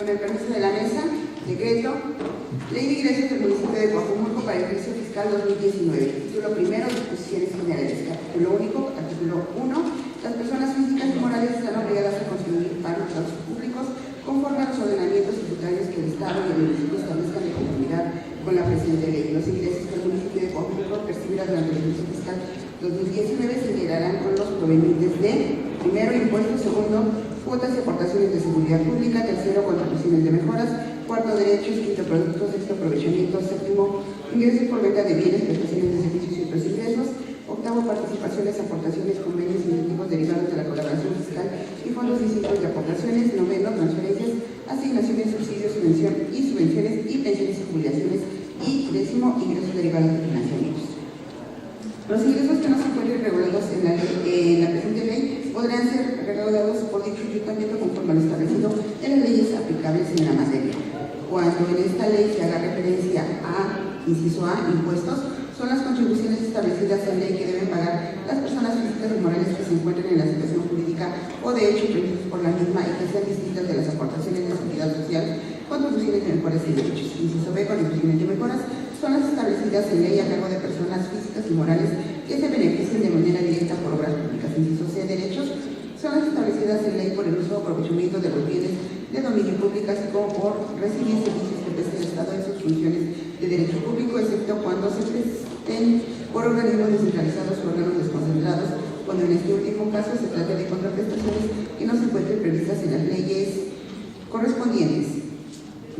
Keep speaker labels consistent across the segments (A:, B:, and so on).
A: Con el permiso de la mesa, decreto, Ley de Ingresos del Municipio de Coajomulco para el ejercicio fiscal 2019. Título primero, disposiciones generales. Capítulo único, artículo 1. Las personas físicas y morales están obligadas a contribuir para los gastos públicos conforme a los ordenamientos estatutarios que el Estado y el municipio establezcan de conformidad con la presente ley. Los ingresos que el municipio de Coajomulco percibirá durante el ejercicio fiscal 2019 se integrarán con los provenientes de, primero, impuestos; segundo, cuotas y aportaciones de seguridad pública; tercero, contribuciones de mejoras; cuarto, derechos; quinto, productos; sexto, aprovechamiento; séptimo, ingresos por venta de bienes, prestaciones de servicios y otros ingresos; octavo, participaciones, aportaciones, convenios, incentivos derivados de la colaboración fiscal y fondos distintos de aportaciones; noveno, transferencias, asignaciones, subsidios, subvenciones y pensiones y jubilaciones; y décimo, ingresos derivados de financiamientos. Los ingresos que no se encuentren regulados en la presente ley podrán ser recaudados por dicho ayuntamiento conforme a lo establecido en las leyes aplicables en la materia. Cuando en esta ley se haga referencia a, inciso A, impuestos, son las contribuciones establecidas en ley que deben pagar las personas físicas y morales que se encuentren en la situación jurídica o de hecho previstos por la misma y que sean distintas de las aportaciones de seguridad social, contribuciones de mejoras y derechos. Inciso B, contribuciones de mejoras son las establecidas en ley a cargo de personas físicas y morales que se beneficien de manera directa por obras públicas. Inciso C, derechos son las establecidas en ley por el uso o aprovechamiento de los bienes de dominio público, así como por recibir servicios que preste el Estado en sus funciones de derecho público, excepto cuando se presten por organismos descentralizados o órganos desconcentrados, cuando en este último caso se trate de contraprestaciones que no se encuentren previstas en las leyes correspondientes.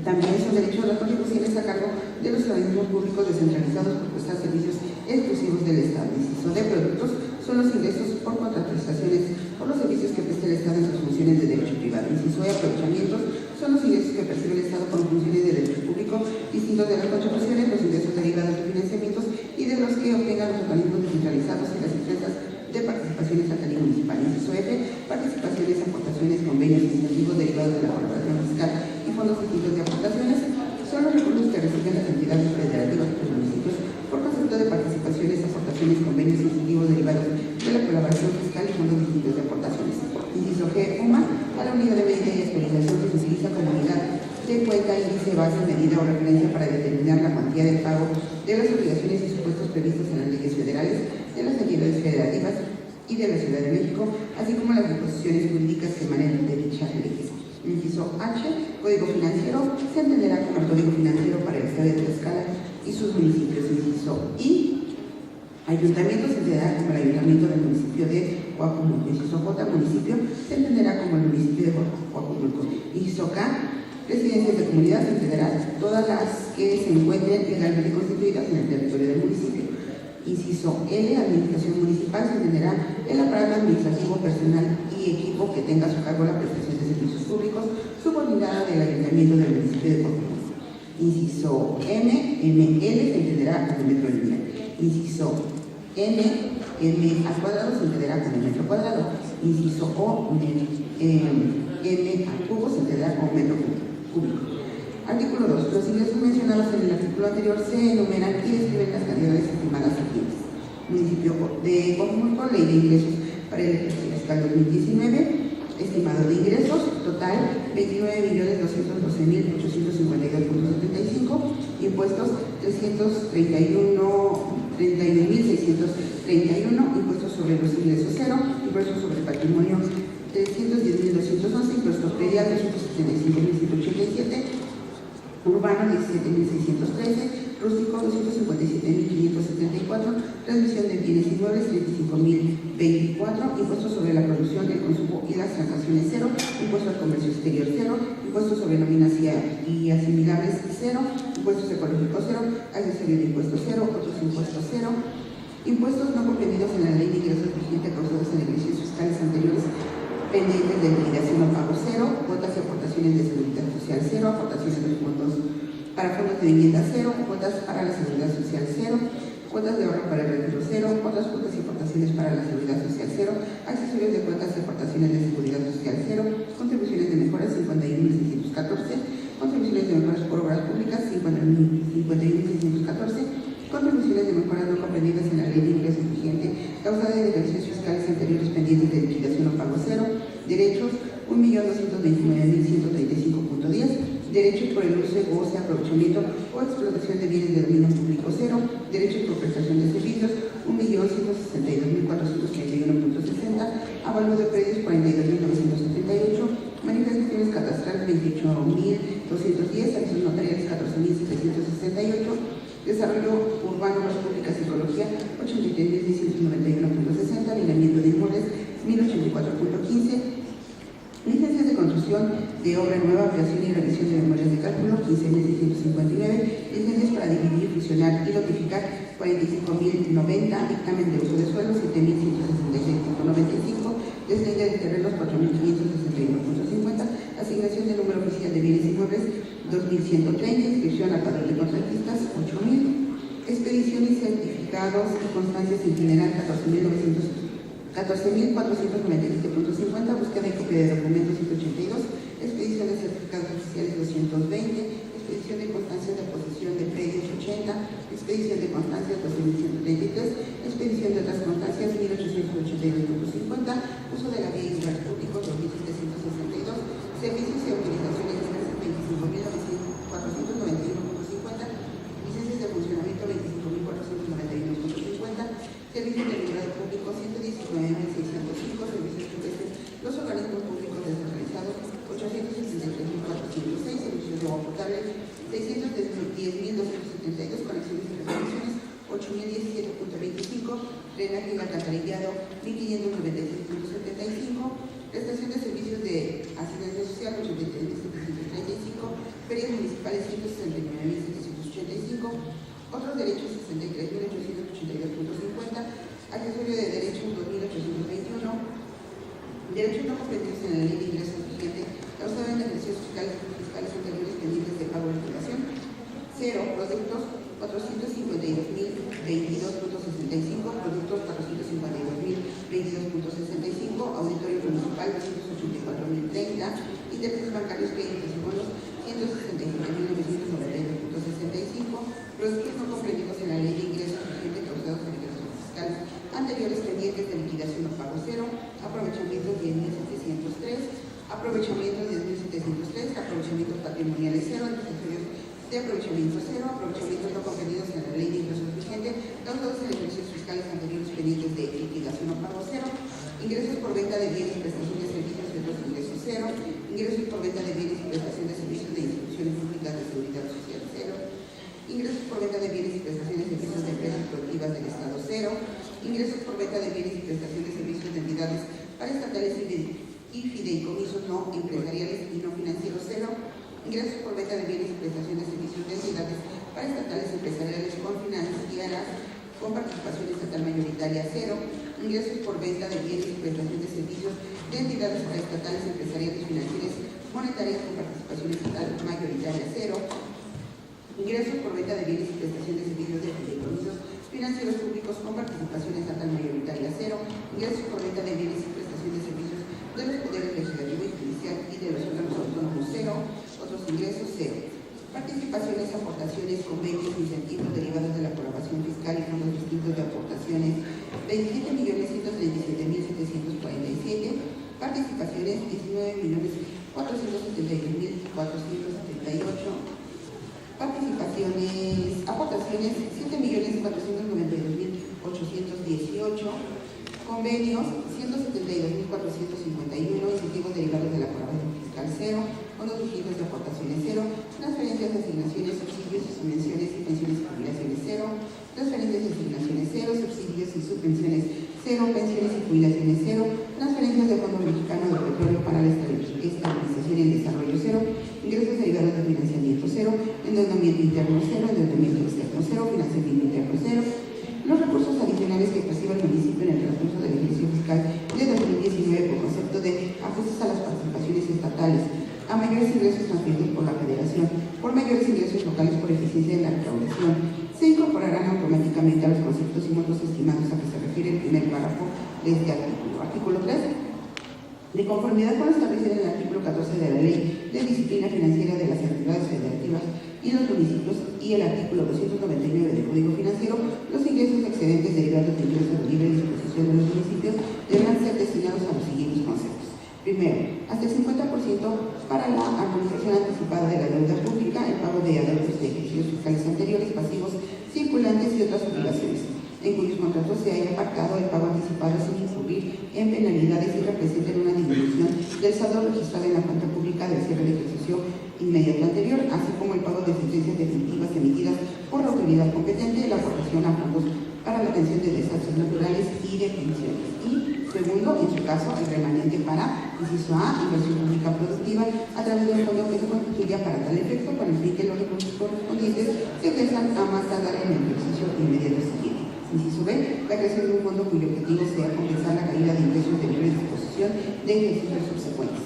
A: También son derechos las contribuciones a cargo de los organismos públicos descentralizados por prestar servicios exclusivos del Estado. Inciso de productos son los ingresos por contraprestaciones por los servicios que presta el Estado en sus funciones de derecho privado. Inciso de aprovechamientos son los ingresos que percibe el Estado por funciones de derecho público distintos de las contribuciones, los ingresos derivados de financiamientos y de los que obtengan los organismos descentralizados y las empresas de participación estatal y municipal. Inciso F, participaciones, aportaciones, convenios, incentivos derivados de la colaboración fiscal y fondos distintos de aportaciones son los recursos que reciben las entidades federativas y los municipios por concepto de participaciones, aportaciones, convenios, incentivos derivados de la colaboración fiscal y fondos distintos de aportaciones. Inciso G, UMA, a la unidad de medida y actualización que se utiliza como unidad de cuenta, índice, base, medida o referencia para determinar la cuantía de pago de las obligaciones y supuestos previstos en las leyes federales, de las entidades federativas y de la Ciudad de México, así como las disposiciones jurídicas que emanen de dichas leyes. Inciso H, Código Financiero, se entenderá como el Código Financiero para el Estado de Tlaxcala y sus municipios. Inciso I, Ayuntamiento, se entenderá como el Ayuntamiento del municipio de Coajomulco. Inciso J, Municipio, se entenderá como el municipio de Coajomulco. Inciso K, Residencias de comunidad, se entenderá todas las que se encuentren legalmente constituidas en el territorio del municipio. Inciso L, Administración Municipal, se entenderá el aparato administrativo, personal y equipo que tenga a su cargo la prestación de servicios públicos subordinada del Ayuntamiento del municipio de Coajomulco. Inciso M, ML, se entenderá como el metro lineal. Inciso N, M al cuadrado, se entenderá como el metro cuadrado. Inciso O, M al cubo, se entenderá como metro cúbico. Artículo 2. Los ingresos mencionados en el artículo anterior se enumeran y describen las cantidades estimadas siguientes. Municipio de Coajomulco, Ley de Ingresos para el ejercicio fiscal 2019, estimado de ingresos, total 29.212.852.75, impuestos 31.631, impuestos sobre los ingresos 0, impuestos sobre el patrimonio 310.211, impuestos predial 275.187, urbano 17.613, rústico 257.574, transmisión de bienes inmuebles 35.024, impuestos sobre la producción, el consumo y las transacciones 0, impuesto al comercio exterior 0, impuestos sobre nóminas y asimilables 0, impuestos ecológicos 0, accesorio de impuestos 0, otros impuestos 0, impuestos no comprendidos en la ley de ingresos vigente causados en ejercicios fiscales anteriores pendientes de liquidación o pago 0, cuotas y aportaciones de seguridad social 0, aportaciones de fondos para fondos de vivienda 0, cuotas para la seguridad social 0, cuotas de ahorro para el retiro 0, otras cuotas y aportaciones para la seguridad social 0, accesorios de cuotas y aportaciones de seguridad social 0, contribuciones de mejoras 51.614, contribuciones de mejoras por obras públicas 51.614, contribuciones de mejoras no comprendidas en la ley de ingresos vigente causada de ejercicios fiscales anteriores pendientes de liquidación o pago 0, derechos 1.229.135.10, derechos por el uso, goce, aprovechamiento o explotación de bienes de dominio público 0, derechos por prestación de servicios 1.162.431.60, avalúo de predios 42.978, manifestaciones catastrales 28.210, avisos notariales 14.768, desarrollo urbano, obras públicas, ecología 83.691.60, alineamiento de inmuebles 1.084.15, licencias de construcción de obra nueva, ampliación y revisión de memorias de cálculo 15.659, licencias para dividir, fusionar y notificar 45.090, dictamen de uso de suelo 7.166.95, deslinde de terrenos 4.561.50, asignación del número oficial de bienes inmuebles 2.130, inscripción al padrón de contratistas 8.000, expedición y certificados y constancias en general 14.497.50, búsqueda y copia de documentos 182, expedición de certificados oficiales 220, expedición de constancias de posesión de predios 80, expedición de constancias 12.133, expedición de otras constancias 1.882.50, uso de la vía y lugares públicos 2.762, servicios y autorizaciones diversas 25.491.50, licencias de funcionamiento 25.491.50, servicios de alumbrado público 119.605, servicios que ofrecen los organismos públicos descentralizados 863.406, servicios de agua potable 610.272, conexiones y reparaciones 8.017.25, drenaje y alcantarillado 1.596.75, prestación de servicios de asistencia social 83.735, ferias municipales 169.785, otros derechos 63.882.50, accesorio de derechos 2.821, derechos no comprendidos en la ley de ingresos vigente, causado en ejercicios fiscales anteriores pendientes de pago de liquidación. 0. Productos 452.022.65, productos 452.022.65, auditorio municipal 284.030, intereses bancarios, créditos y bonos 167.992.65, productos no comprendidos en la ley de ingresos vigente causados en ejercicios fiscales anteriores pendientes de liquidación o pago 0, aprovechamiento 10.703, aprovechamiento 10.703, aprovechamientos patrimoniales 0, accesorios de aprovechamiento 0, aprovechamientos no comprendidos en la ley de ingresos vigente causados en ejercicios fiscales anteriores pendientes de liquidación o pago 0, ingresos por venta de bienes, prestación de servicios y otros ingresos 0, ingresos por venta de bienes y prestación de servicios de instituciones públicas de seguridad social 0, ingresos por venta de bienes y prestaciones de servicios de empresas productivas del Estado 0, ingresos por venta de bienes y prestación de servicios de entidades paraestatales y fideicomisos no empresariales y no financieros 0, ingresos por venta de bienes y prestación de servicios de entidades paraestatales y empresariales con financieras con participación estatal mayoritaria 0, ingresos por venta de bienes y prestación de servicios de entidades paraestatales, empresariales, financieras, monetarias con participación estatal mayoritaria 0, ingresos por venta de bienes y prestación de servicios de fideicomisos financieros públicos con participación estatal mayoritaria 0, ingresos por venta de bienes y prestación de servicios de los poderes legislativo y judicial y de los órganos autónomos 0, otros ingresos 0. Participaciones, aportaciones, convenios, incentivos derivados de la colaboración fiscal y fondos distintos de aportaciones 27.137.747, participaciones 19.472.478, participaciones, aportaciones 7.492.818, convenios 172.451, incentivos derivados de la colaboración fiscal 0, fondos distintos de aportaciones 0, transferencias, asignaciones, subsidios, subvenciones y pensiones y jubilaciones 0, transferencias y asignaciones 0, subsidios y subvenciones 0, pensiones y jubilaciones 0, transferencias del Fondo Mexicano de Petróleo para la Estabilización y el Desarrollo 0, ingresos derivados de financiamiento 0, endeudamiento interno 0, endeudamiento externo 0, financiamiento interno 0, los recursos adicionales que perciba el municipio en el transcurso del ejercicio fiscal de 2019 por concepto de ajustes a las participaciones estatales, a mayores ingresos transferidos por la Federación, por mayores ingresos locales por eficiencia de la recaudación, se incorporarán automáticamente a los conceptos y montos estimados a que se refiere el primer párrafo de este artículo. Artículo 3. De conformidad con lo establecido en el artículo 14 de la Ley de Disciplina Financiera de las Entidades Federativas y los municipios y el artículo 299 del Código Financiero, los ingresos excedentes derivados de ingresos de libre disposición de los municipios deberán ser destinados a los siguientes conceptos: Primero, hasta el 50% para la armonización anticipada de la deuda pública, el pago de adeudos de ejercicios fiscales anteriores, pasivos, circulantes y otras obligaciones, en cuyos contratos se haya pactado el pago anticipado sin incurrir en penalidades y representen una disminución del saldo registrado en la cuenta pública del cierre de ejercicio inmediato anterior, así como el pago de sentencias definitivas emitidas por la autoridad competente, la aportación a fondos para la atención de desastres naturales y de pensiones. Y segundo, en su caso, el remanente para, inciso A, inversión pública productiva a través de un fondo que se constituya para tal efecto, con el fin que los recursos correspondientes se egresan a más tardar en el ejercicio inmediato siguiente. Inciso B, la creación de un fondo cuyo objetivo sea compensar la caída de ingresos de libre disposición de ejercicios subsecuentes.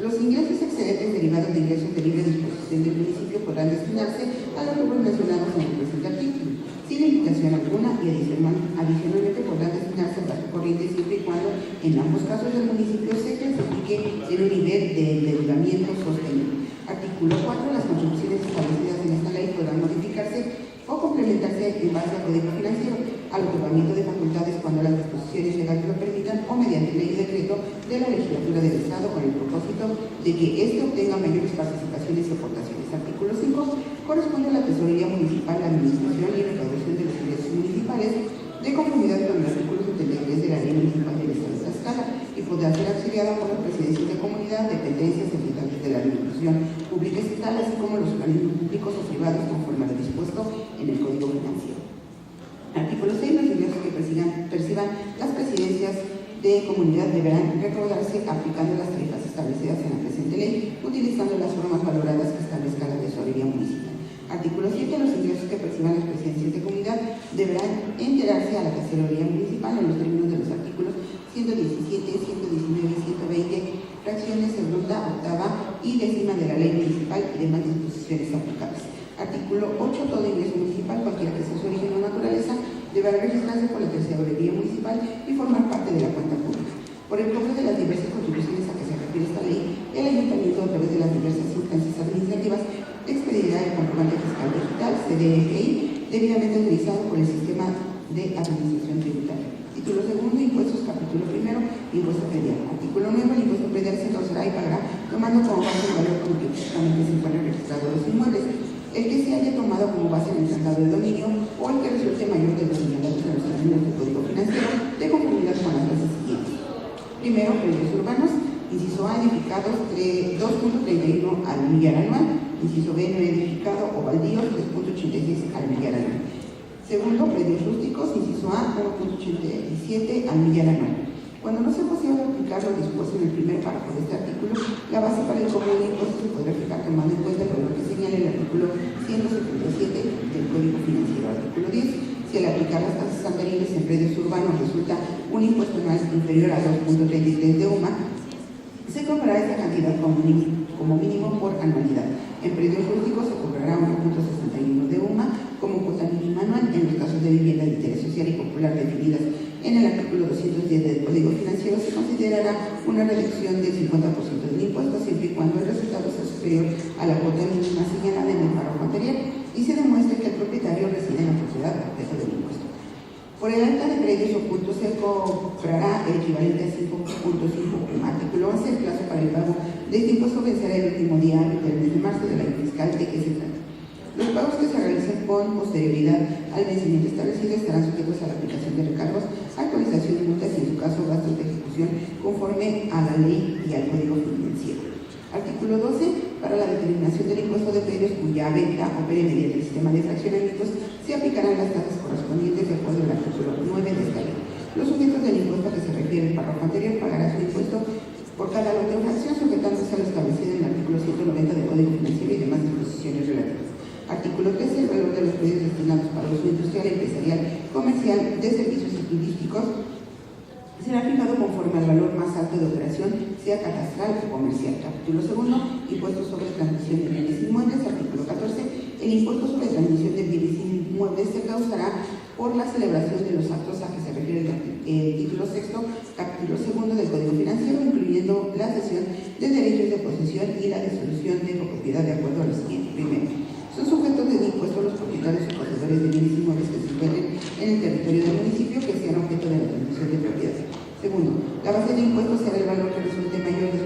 A: Los ingresos excedentes derivados de ingresos de libre disposición del municipio podrán destinarse a los rubros mencionados en el presente artículo, sin limitación alguna, y adicionalmente podrán destinarse al gasto corriente siempre y cuando en ambos casos del municipio se clasifique en un nivel de endeudamiento sostenible. Artículo 4. Las contribuciones establecidas en esta ley podrán modificarse o complementarse en base al Código Financiero, al otorgamiento de facultades cuando las disposiciones legales lo permitan o mediante ley y decreto de la legislatura del Estado, con el propósito de que éste obtenga mayores participaciones y aportaciones. Artículo 5. Corresponde a la Tesorería Municipal la administración y recaudación de los ingresos municipales de conformidad con el artículo 73 de la Ley Municipal del Estado de Tlaxcala y podrá ser auxiliada por las presidencias de comunidad, dependencias, entidades de la administración pública estatal, así como los organismos públicos o privados conforme a lo dispuesto en el Código Financiero. Artículo 6. Los ingresos que perciban las presidencias de comunidad deberán recaudarse aplicando las tarifas establecidas en la presente ley, utilizando las formas valoradas que establezca la Tesorería Municipal. Artículo 7. Los ingresos que perciban las presidencias de comunidad deberán enterarse a la Tesorería Municipal en los términos de los artículos 117, 119 y 120, fracciones segunda, octava y décima de la Ley Municipal y demás disposiciones aplicables. Artículo 8. Todo ingreso municipal, cualquiera que sea su origen o naturaleza, deberá registrarse por la Tesorería Municipal y formar parte de la cuenta pública. Por el cobro de las diversas contribuciones a que se refiere esta ley, el Ayuntamiento, a través de las diversas instancias administrativas, expedirá el comprobante fiscal digital, CDFI, debidamente utilizado por el sistema de administración tributaria. Título segundo, impuestos, capítulo primero, impuesto predial. Artículo 9, el impuesto predial se causará y pagará tomando como base el valor con que físicamente se encuentran registrados los inmuebles, el que se haya tomado como base en el tratado de dominio o el que resulte mayor de los señalados en los términos del Código Financiero, de conformidad con las bases siguientes. Primero, predios urbanos, inciso A, edificados 2.31 al millar anual, inciso B, no edificado o baldíos 3.86 al millar anual. Segundo, predios rústicos, inciso A, 1.87 al millar anual. Cuando no sea posible aplicar lo dispuesto en el primer párrafo de este artículo, la base para el cobro de impuestos se podrá fijar tomando en cuenta el valor que señala el artículo 177 del Código Financiero. Artículo 10. Si al aplicar las tasas anteriores en predios urbanos resulta un impuesto anual inferior a 2.33 de UMA, se cobrará esta cantidad como mínimo por anualidad. En predios rústicos se cobrará 1.61 de UMA como cuota mínima anual en los casos de vivienda de interés social y popular definidas en el artículo 210 del Código Financiero. Se considerará una reducción del 50% del impuesto siempre y cuando el resultado sea superior a la cuota mínima señalada en el párrafo anterior y se demuestre que el propietario reside en la propiedad objeto del impuesto. Por el alta de predios ocultos se cobrará el equivalente a 5.5. Artículo 11. El plazo para el pago de este impuesto vencerá el último día del mes de marzo del año fiscal de que se trata. Los pagos que se realicen con posterioridad al vencimiento establecido estarán sujetos a la aplicación de recargos, actualización de multas y, en su caso, gastos de ejecución conforme a la ley y al Código Financiero. Artículo 12. Para la determinación del impuesto de predios cuya venta opere mediante el sistema de fraccionamientos, se aplicarán las tasas correspondientes de acuerdo al artículo 9 de esta ley. Los sujetos del impuesto a que se refiere el párrafo anterior pagarán su impuesto por cada lote o fracción, sujetándose a lo establecido en el artículo 190 del Código Financiero y demás disposiciones relativas. Artículo 13. El valor de los predios destinados para uso industrial, empresarial, comercial, de servicios y turísticos será fijado conforme al valor más alto de operación, sea catastral o comercial. Capítulo segundo. Impuestos sobre transmisión de bienes inmuebles. Artículo 14. El impuesto sobre transmisión de bienes inmuebles se causará por la celebración de los actos a que se refiere el título sexto, capítulo segundo del Código Financiero, incluyendo la cesión de derechos de posesión y la disolución de copropiedad de acuerdo a lo siguiente. Primero, son sujetos de impuesto los propietarios o poseedores de bienes inmuebles que se encuentren en el territorio del municipio que sean objeto de la transmisión de propiedad. Segundo, la base de impuestos será el valor que resulte mayor de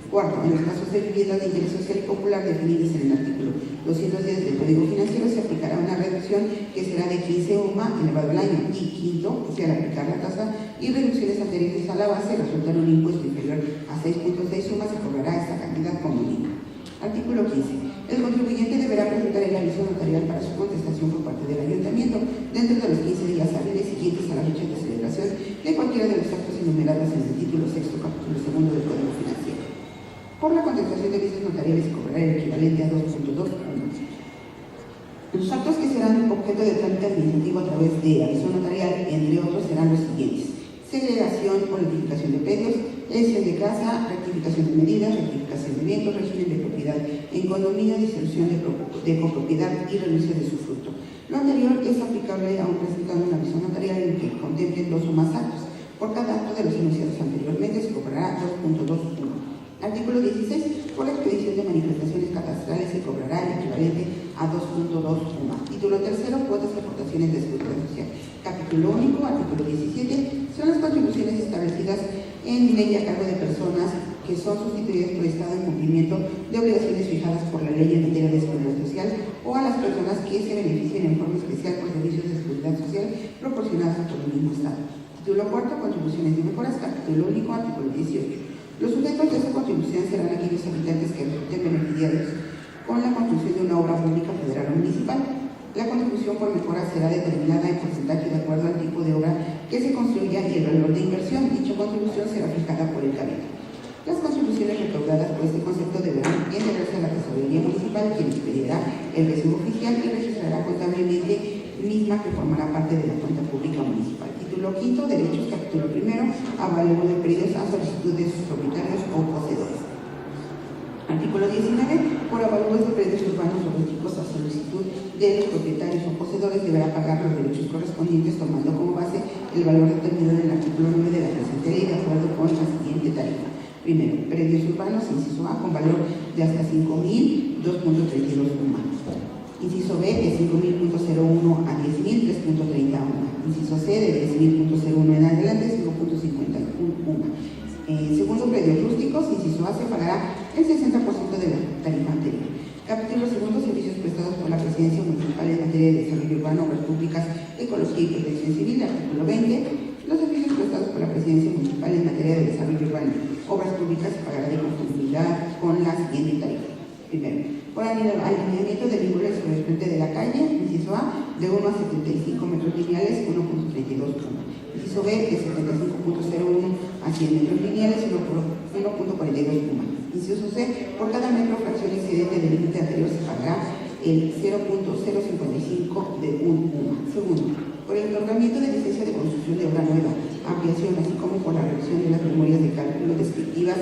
A: Cuarto, en los casos de viviendas de interés social y popular definidas en el artículo 210 del Código Financiero se aplicará una reducción que será de 15 UMA elevado al año. Y quinto, si al aplicar la tasa y reducciones anteriores a la base resultan un impuesto inferior a 6.6 UMA, se cobrará esta cantidad como mínimo. Artículo 15. El contribuyente deberá presentar el aviso notarial para su contestación por parte del ayuntamiento dentro de los 15 días hábiles siguientes a la fecha de celebración de cualquiera de los actos enumerados en el título 6, capítulo 2 del Código Financiero. Por la contestación de avisos notariales se cobrará el equivalente a 2.2 UMA. Los actos que serán objeto de trámite administrativo a través de aviso notarial, entre otros, serán los siguientes: segregación o rectificación de predios, elección de casa, rectificación de medidas, rectificación de bienes, régimen de propiedad en condominio, disolución de copropiedad y renuncio de su fruto. Lo anterior es aplicable a un presentado un aviso notarial en el que contemplen 2 o más actos. Por cada acto de los enunciados anteriormente se cobrará 2.2 UMA. Artículo 16. Por la expedición de manifestaciones catastrales se cobrará el equivalente a 2.2 UMA. Título 3. Cuotas y aportaciones de seguridad social. Capítulo único. Artículo 17. Son las contribuciones establecidas en ley a cargo de personas que son sustituidas por el Estado en cumplimiento de obligaciones fijadas por la ley en materia de seguridad social, o a las personas que se beneficien en forma especial por servicios de seguridad social proporcionados por el mismo Estado. Título 4. Contribuciones y mejoras. Capítulo único. Artículo 18. Los sujetos de esta contribución serán aquellos habitantes que resulten beneficiados con la construcción de una obra pública federal o municipal. La contribución por mejora será determinada en porcentaje de acuerdo al tipo de obra que se construya y el valor de inversión. Dicha contribución será fijada por el Cabildo. Las contribuciones recaudadas por este concepto deberán integrarse a la tesorería municipal, quien expedirá el recibo oficial y registrará contablemente misma que formará parte de la cuenta pública municipal. Título 5. Derechos. Capítulo 1. Avalúo de predios a solicitud de sus propietarios o poseedores. Artículo 19. Por avalúos de predios urbanos o rústicos a solicitud de los propietarios o poseedores deberá pagar los derechos correspondientes tomando como base el valor determinado en el artículo 9 de la presente ley de acuerdo con la siguiente tarifa. Primero, predios urbanos, inciso A, con valor de hasta 5.000, 2.32 UMA. Inciso B, de 5.001 a 10.000, 3.30 UMA. Inciso C, de 10.001 en adelante, 5.51 UMA. Segundo, predios rústicos, inciso A, se pagará el 60% de la tarifa anterior. Capítulo 2, servicios prestados por la Presidencia Municipal en materia de desarrollo urbano, obras públicas, ecología y protección civil. Artículo 20. Los servicios prestados por la Presidencia Municipal en materia de desarrollo urbano, obras públicas, se pagará de conformidad con la siguiente tarifa. Primero, por alineamiento del íngulo sobresaliente de la calle, inciso A, de 1 a 75 metros lineales, 1.32 UMA. Inciso B, de 75.01 a 100 metros lineales, 1.42 UMA. Inciso C, por cada metro fracción excedente del límite anterior se pagará el 0.055 de 1 UMA. Segundo, por el otorgamiento de licencia de construcción de obra nueva, ampliación, así como por la revisión de las memorias de cálculo descriptivas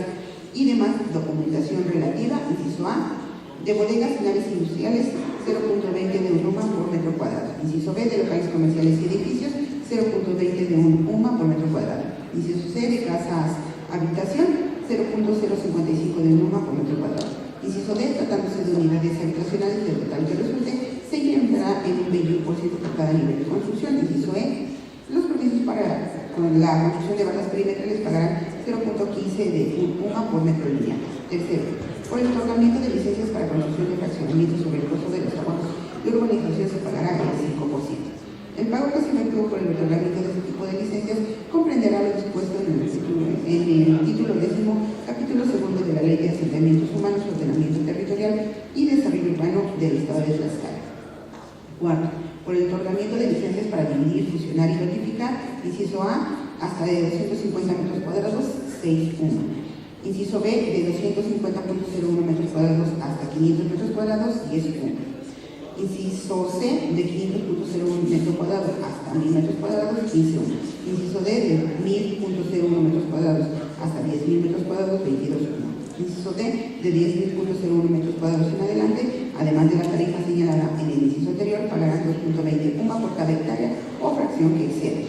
A: y demás documentación relativa, inciso A, de bodegas y naves industriales, 0.20 de 1 UMA por metro cuadrado. Inciso B, de locales comerciales y edificios, 0.20 de 1 UMA por metro cuadrado. Inciso C, de casas habitación, 0.055 de 1 UMA por metro cuadrado. Inciso D, tratándose de unidades habitacionales, del total que resulte, se incrementará en un 21% por cada nivel de construcción. Inciso E, los permisos para la construcción de barras perimetrales pagarán 0.15 de 1 UMA por metro lineal. Tercero, por el otorgamiento de licencias para construcción de fraccionamientos sobre el costo de los trabajos de urbanización se pagará el 5%. El pago que se efectuó por el otorgamiento de este tipo de licencias comprenderá lo dispuesto en el título 10º, capítulo 2 de la Ley de Asentamientos Humanos, Ordenamiento Territorial y Desarrollo Urbano del Estado de Tlaxcala. Cuarto, por el otorgamiento de licencias para dividir, fusionar y notificar, inciso A, hasta de 250 metros cuadrados, 6 UMA. Inciso B, de 250.01 metros cuadrados hasta 500 metros cuadrados, 10 UMA. Inciso C, de 500.01 metros cuadrados hasta 1000 metros cuadrados, 15 UMA. Inciso D, de 1000.01 metros cuadrados hasta 10.000 metros cuadrados, 22 UMA. Inciso D, de 10.000.01 metros cuadrados en adelante, además de la tarifa señalada en el inciso anterior, pagarán 2.20 UMA por cada hectárea o fracción que exceda.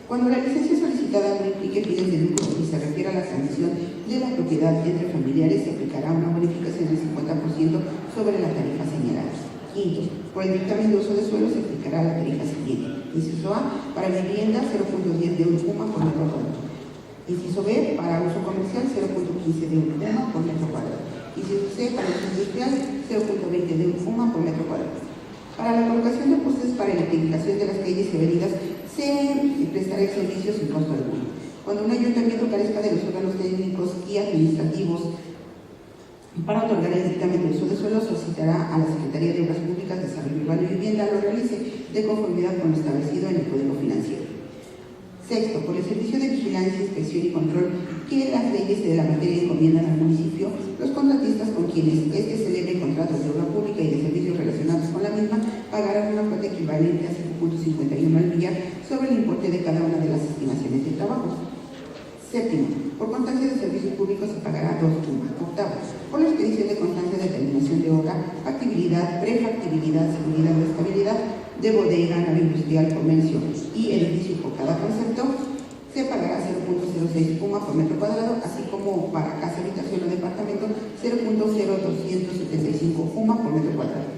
A: Cuando la licencia solicitada no implique fines de lucro y se refiere a la transmisión de la propiedad entre familiares, se aplicará una bonificación del 50% sobre la tarifa señalada. Quinto, por el dictamen de uso de suelo se aplicará la tarifa siguiente. Inciso A, para vivienda 0.10 de 1 UMA por metro cuadrado. Inciso B, para uso comercial, 0.15 de UMA por metro cuadrado. Inciso C, para uso industrial, 0.20 de UMA por metro cuadrado. Para la colocación de postes para electrificación de las calles y avenidas, se prestará el servicio sin costo alguno. Cuando un ayuntamiento carezca de los órganos técnicos y administrativos para otorgar el dictamen de uso de suelo, solicitará a la Secretaría de Obras Públicas, Desarrollo Urbano y Vivienda lo realice de conformidad con lo establecido en el Código Financiero. Sexto, por el servicio de vigilancia, inspección y control que las leyes de la materia encomiendan al municipio, los contratistas con quienes celebre contratos de obra pública y de servicios relacionados con la misma pagarán una cuota equivalente a 5.51 al millar sobre el importe de cada una de las estimaciones de trabajo. Séptimo, por constancia de servicios públicos se pagará 2 UMA. Octavo, por la expedición de constancia de terminación de obra, factibilidad, prefactibilidad, seguridad o estabilidad de bodega, nave industrial, comercio y edificio por cada concepto, se pagará 0.06 UMA por metro cuadrado, así como para casa, habitación o departamento, 0.0275 UMA por metro cuadrado.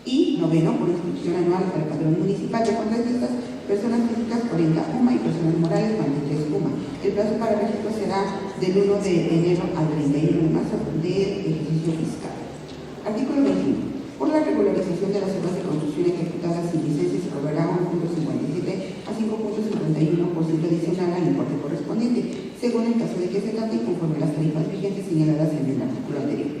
A: Y noveno, por inscripción anual al padrón municipal de contratistas, personas físicas 40 UMA y personas morales 43 UMA. El plazo para registro será del 1 de enero al 31 de marzo del ejercicio fiscal. Artículo 21. Por la regularización de las obras de construcción ejecutadas sin licencia se cobrará 1.57 a 5.51% adicional al importe correspondiente, según el caso de que se trate y conforme a las tarifas vigentes señaladas en el artículo anterior.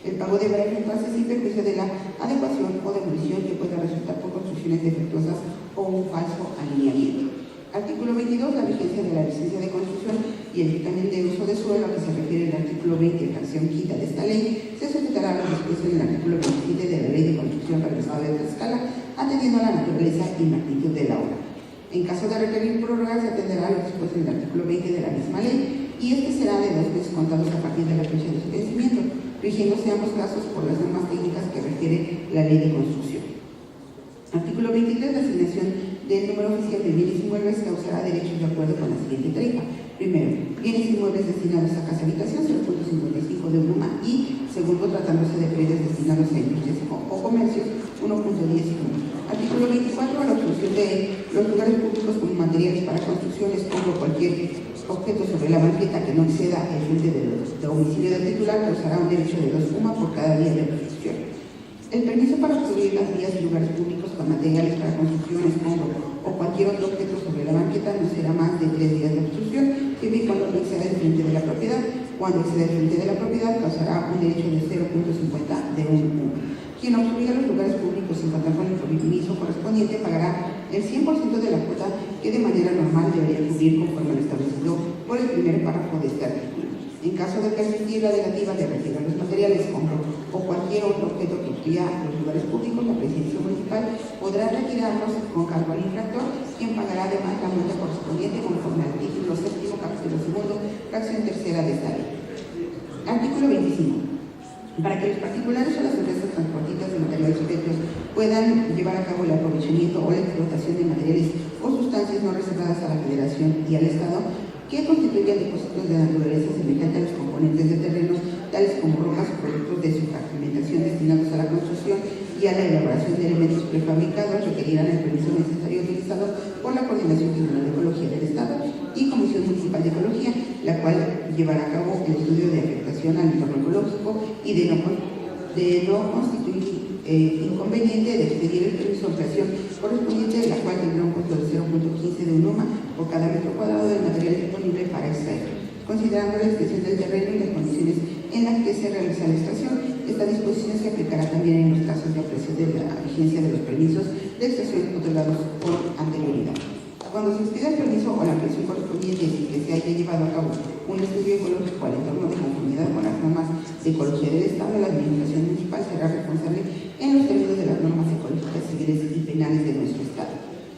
A: El pago deberá efectuarse sin perjuicio de la adecuación o demolición que pueda resultar por construcciones defectuosas o un falso alineamiento. Artículo 22. La vigencia de la licencia de construcción y el dictamen de uso de suelo a que se refiere el artículo 20, fracción quinta de esta ley, se sujetará a lo dispuesto en el artículo 27 de la Ley de Construcción para el Estado de Tlaxcala, atendiendo a la naturaleza y magnitud de la obra. En caso de requerir prórroga, se atenderá a lo dispuesto en el artículo 20 de la misma ley, y este será de 2 meses contados a partir de la fecha de su vencimiento, rigiéndose ambos casos por las normas técnicas que refiere la Ley de Construcción. Artículo 23. La asignación del número oficial de bienes inmuebles causará derechos de acuerdo con la siguiente tarifa. Primero, bienes inmuebles destinados a casa habitación, 0.55 de UMA, y segundo, tratándose de predios destinados a industrias o comercios, 1.10 UMA. Artículo 24. La obstrucción de los lugares públicos con materiales para construcciones como cualquier objeto sobre la banqueta que no exceda el frente del domicilio del titular causará un derecho de 2 UMA por cada día de obstrucción. El permiso para obstruir las vías y lugares públicos con materiales para construcciones o cualquier otro objeto sobre la banqueta no será más de 3 días de obstrucción, siempre y cuando no exceda el frente de la propiedad. Cuando exceda el frente de la propiedad, causará un derecho de 0.50 de 1 UMA. Quien obstruya los lugares públicos sin contar con el permiso correspondiente pagará el 100% de la cuota que de manera normal debería cubrir conforme lo establecido por el primer párrafo de este artículo. En caso de persistir la negativa de retirar los materiales o cualquier otro objeto que obstruya los lugares públicos, la presidencia municipal podrá retirarlos con cargo al infractor, quien pagará además la multa correspondiente conforme al artículo 7, capítulo 2, fracción tercera de esta ley. Artículo 25. Para que los particulares o las empresas transportistas de materiales superiores puedan llevar a cabo el aprovechamiento o la explotación de materiales o sustancias no reservadas a la Federación y al Estado, que constituyan depósitos de naturaleza semejante a los componentes de terrenos, tales como rocas o productos de su fragmentación destinados a la construcción y a la elaboración de elementos prefabricados, requerirán el permiso necesario utilizado por la Coordinación General de Ecología del Estado y Comisión Municipal de Ecología, la cual llevará a cabo el estudio de afectación al entorno ecológico y de no constituir inconveniente de expedir el permiso de ampliación correspondiente, la cual tendrá un costo de 0.15 de un UMA por cada metro cuadrado del material disponible para extraer, considerando la extensión del terreno y las condiciones en las que se realiza la extracción. Esta disposición se aplicará también en los casos de apreciación de la vigencia de los permisos de extracción otorgados con anterioridad. Cuando se expida el permiso o la ampliación correspondiente sin que se haya llevado a cabo un estudio ecológico al entorno de conformidad con las normas de ecología del Estado, la Administración Municipal será responsable en los términos de las normas ecológicas civiles y penales de nuestro Estado.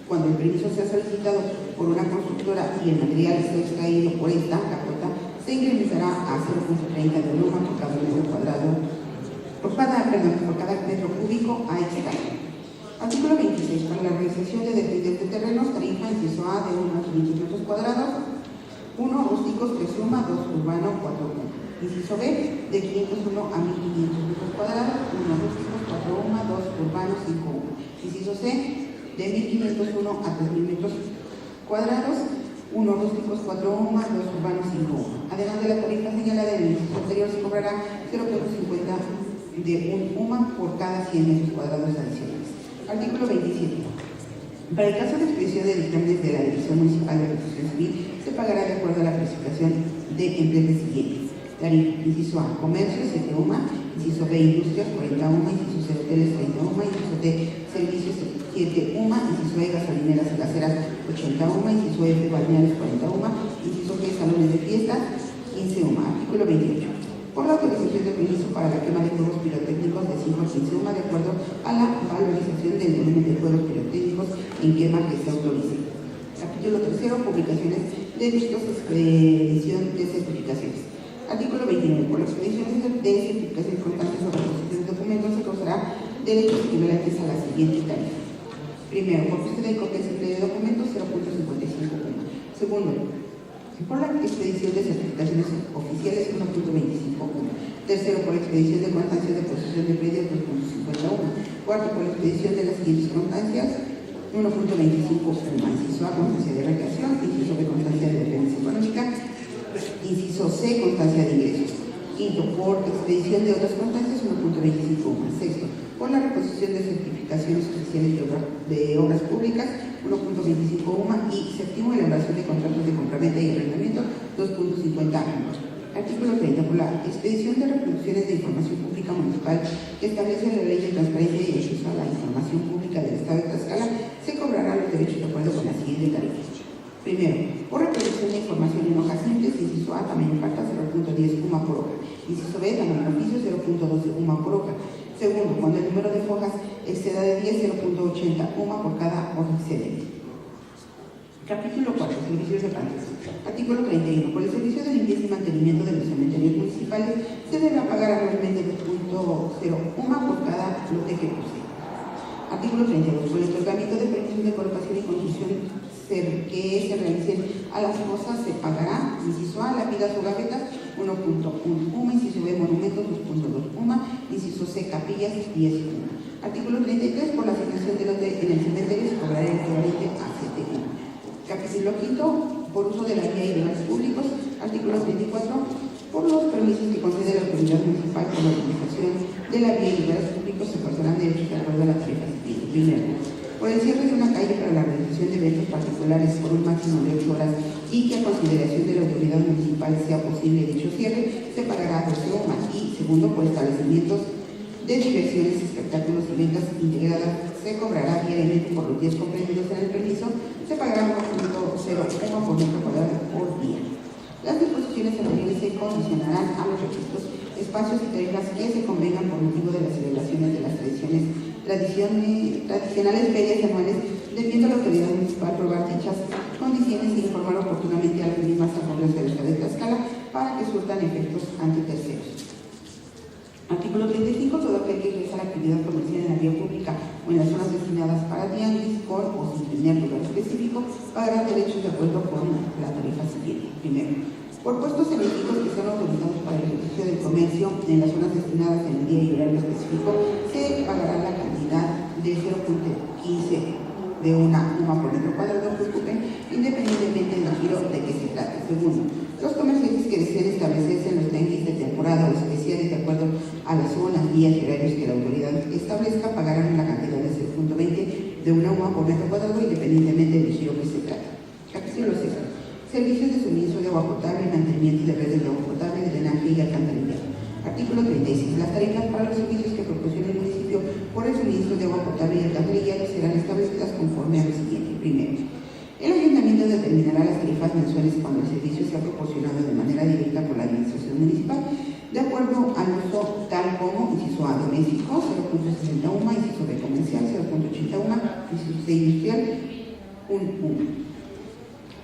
A: Cuando el permiso sea solicitado por una constructora y el material sea extraído por esta, la cuota se incrementará a 0.30 de UMA por cada metro cuadrado, por cada metro cúbico a extraer. Artículo 26. Para la realización de desniveles de terrenos, tarifa inciso A de 1 a 500 metros cuadrados, 1 rústicos 3 UMA, 2 urbano 4 UMA. Inciso B, de 501 a 1500 metros cuadrados, 1 rústicos 4 UMA, 2 urbano 5 UMA. Inciso C, de 1501 a 3000 metros cuadrados, 1 rústicos 4 UMA, 2 urbanos 5 UMA. Además de la tarifa señalada en el inciso anterior, se cobrará 0.50 de 1 UMA por cada 100 metros cuadrados adicionales. Artículo 27. Para el caso de expedición de dictámenes de la Dirección Municipal de Protección Civil, se pagará de acuerdo a la clasificación de empresas siguientes. Tarifa: inciso A, comercio 7 UMA, inciso B, industria 40 UMA, inciso C, hoteles 30 UMA, inciso D, servicios 7 UMA, inciso E, gasolineras y gaseras 80 UMA, inciso F, balnearios 40 UMA, inciso G, salones de fiestas 15 UMA. Artículo 28. Por la autorización de permiso para la quema de fuegos pirotécnicos de 5 a 15 UMA, de acuerdo a la valorización del volumen de fuegos pirotécnicos en quema que se autorice. Capítulo 3. Publicaciones de dictos, expedición de certificaciones. Artículo 29. Por la expedición de certificaciones constantes o reposición de documentos se causará derechos equivalentes a la siguiente tarifa. Primero, por búsqueda y copia simple de documentos, 0.55 UMA. Segundo, por la expedición de certificaciones oficiales, 1.25 UMA. Tercero, por la expedición de constancias de posesión de predios, 2.50 UMA. Cuarto, por la expedición de las siguientes constancias, 1.25 UMA. Inciso A, constancia de recreación. Inciso B, constancia de dependencia económica. Inciso C, constancia de ingresos. Quinto, por expedición de otras constancias, 1.25 UMA. Sexto, por la reposición de certificaciones oficiales de obras públicas, 1.25 UMA. Y séptimo, elaboración de contratos de compraventa y arrendamiento, 2.50 UMA. Artículo 30. Por la expedición de reproducciones de información pública municipal que establece la Ley de Transparencia y Acceso a la Información Pública del Estado de Tlaxcala, se cobrará los derechos de acuerdo con la siguiente tarifa. Primero, por reproducción de información en hojas simples, inciso A, tamaño carta 0.10 UMA por hoja. Inciso B, tamaño oficio 0.12 UMA por hoja. Segundo, cuando el número de hojas exceda de 10, 0.80 UMA por cada hoja excedente. Capítulo 4. Servicios de panteón. Artículo 31. Por el servicio de limpieza y mantenimiento de los cementerios municipales se deberá pagar anualmente 2.0 UMA por cada lote que posee. Artículo 32. Por el otorgamiento de permisos de colocación y construcción que se realicen a las fosas se pagará, inciso A, lápidas o gavetas, 1.1 UMA, inciso B, monumentos, 2.2 UMA, inciso C, capillas, 10 UMA. Artículo 33. Por la asignación de lote en el cementerio se cobrará el equivalente a 7 UMA. Capítulo 5. Por uso de la vía y lugares públicos. Artículo 34. Por los permisos que concede la autoridad municipal por la utilización de la vía y lugares públicos se pagarán derechos de acuerdo a la tarifa siguiente. Primero, por el cierre de una calle para la realización de eventos particulares por un máximo de 8 horas y que a consideración de la autoridad municipal sea posible dicho cierre, se pagará 12 UMA. Y segundo, por establecimientos de diversiones, espectáculos y ventas integradas, se cobrará diariamente por los días comprendidos en el permiso, se pagará 1.0 UMA por metro cuadrado por día. Las disposiciones anteriores se condicionarán a los requisitos, espacios y tarifas que se convengan por motivo de las celebraciones de las tradicionales ferias anuales, debiendo la autoridad municipal aprobar dichas condiciones y informar oportunamente a las mismas acordes del Estado de Tlaxcala para que surtan efectos ante terceros. Artículo 35. Todo aquel que realiza la actividad comercial en la vía pública o en las zonas destinadas para tianguis con o sin tener lugar específico pagará derechos de acuerdo con la tarifa siguiente. Primero, por puestos energéticos que sean autorizados para el ejercicio del comercio en las zonas destinadas en el día y horario específico, se pagará la cantidad de 0.15 de una UMA por metro cuadrado que ocupen, independientemente del giro de que se trate. Segundo, los comerciantes que deseen establecerse en los tianguis de temporada o especiales de acuerdo a las zonas, días y horarios que la autoridad establezca pagarán la cantidad de 0.20 de una UMA por metro cuadrado, independientemente del giro que se trate. Capítulo 6. Servicios de suministro de agua potable y mantenimiento de redes de agua potable, de drenaje y alcantarillado. Artículo 36. Las tarifas para los servicios que proporcione el municipio por el suministro de agua potable y alcantarillado serán establecidas conforme a lo siguiente. Primero, el ayuntamiento determinará las tarifas mensuales cuando el servicio sea proporcionado de manera directa por la administración municipal, de acuerdo al uso tal como, inciso A, doméstico, 0.60 UMA, inciso B, comercial, 0.80 UMA, inciso C, industrial, 1 UMA.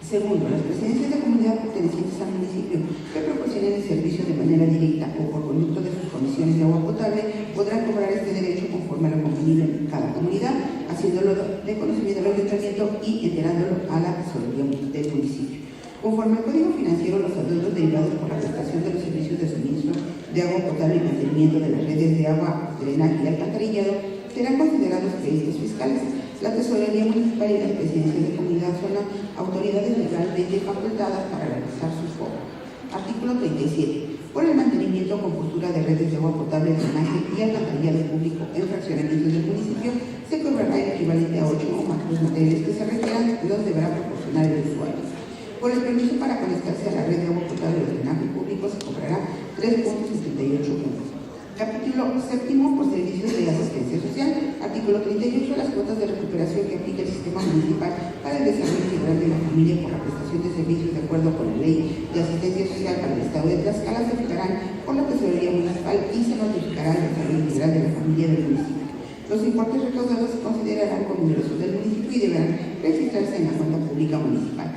A: Segundo, las presidencias de comunidad pertenecientes al municipio que proporcionen el servicio de manera directa o por conducto de sus comisiones de agua potable podrán cobrar este derecho conforme a lo convenido en cada comunidad, haciéndolo de conocimiento del ayuntamiento y enterándolo a la tesorería del municipio. Conforme al Código Financiero, los adeudos derivados por la prestación de los servicios de suministro de agua potable y mantenimiento de las redes de agua, drenaje y alcantarillado serán considerados créditos fiscales La Tesorería Municipal y las Presidencias de Comunidad son las autoridades legalmente facultadas para realizar sus cobros. Artículo 37. Por el mantenimiento con postura de redes de agua potable, drenaje y alcantarillado público en fraccionamientos del municipio, se cobrará el equivalente a 8 o más los materiales que se requieran, los deberá proporcionar el usuario. Por el permiso para conectarse a la red de agua potable o drenaje público se cobrará 3.78 puntos. Capítulo séptimo, por servicios de asistencia social. Artículo 38. Las cuotas de recuperación que aplica el sistema municipal para el desarrollo integral de la familia por la prestación de servicios de acuerdo con la ley de asistencia social para el estado de Tlaxcala se fijarán por la Tesorería Municipal y se notificará el desarrollo integral de la familia del municipio. Los importes recaudados se considerarán como ingresos del municipio y deberán registrarse en la cuenta pública municipal.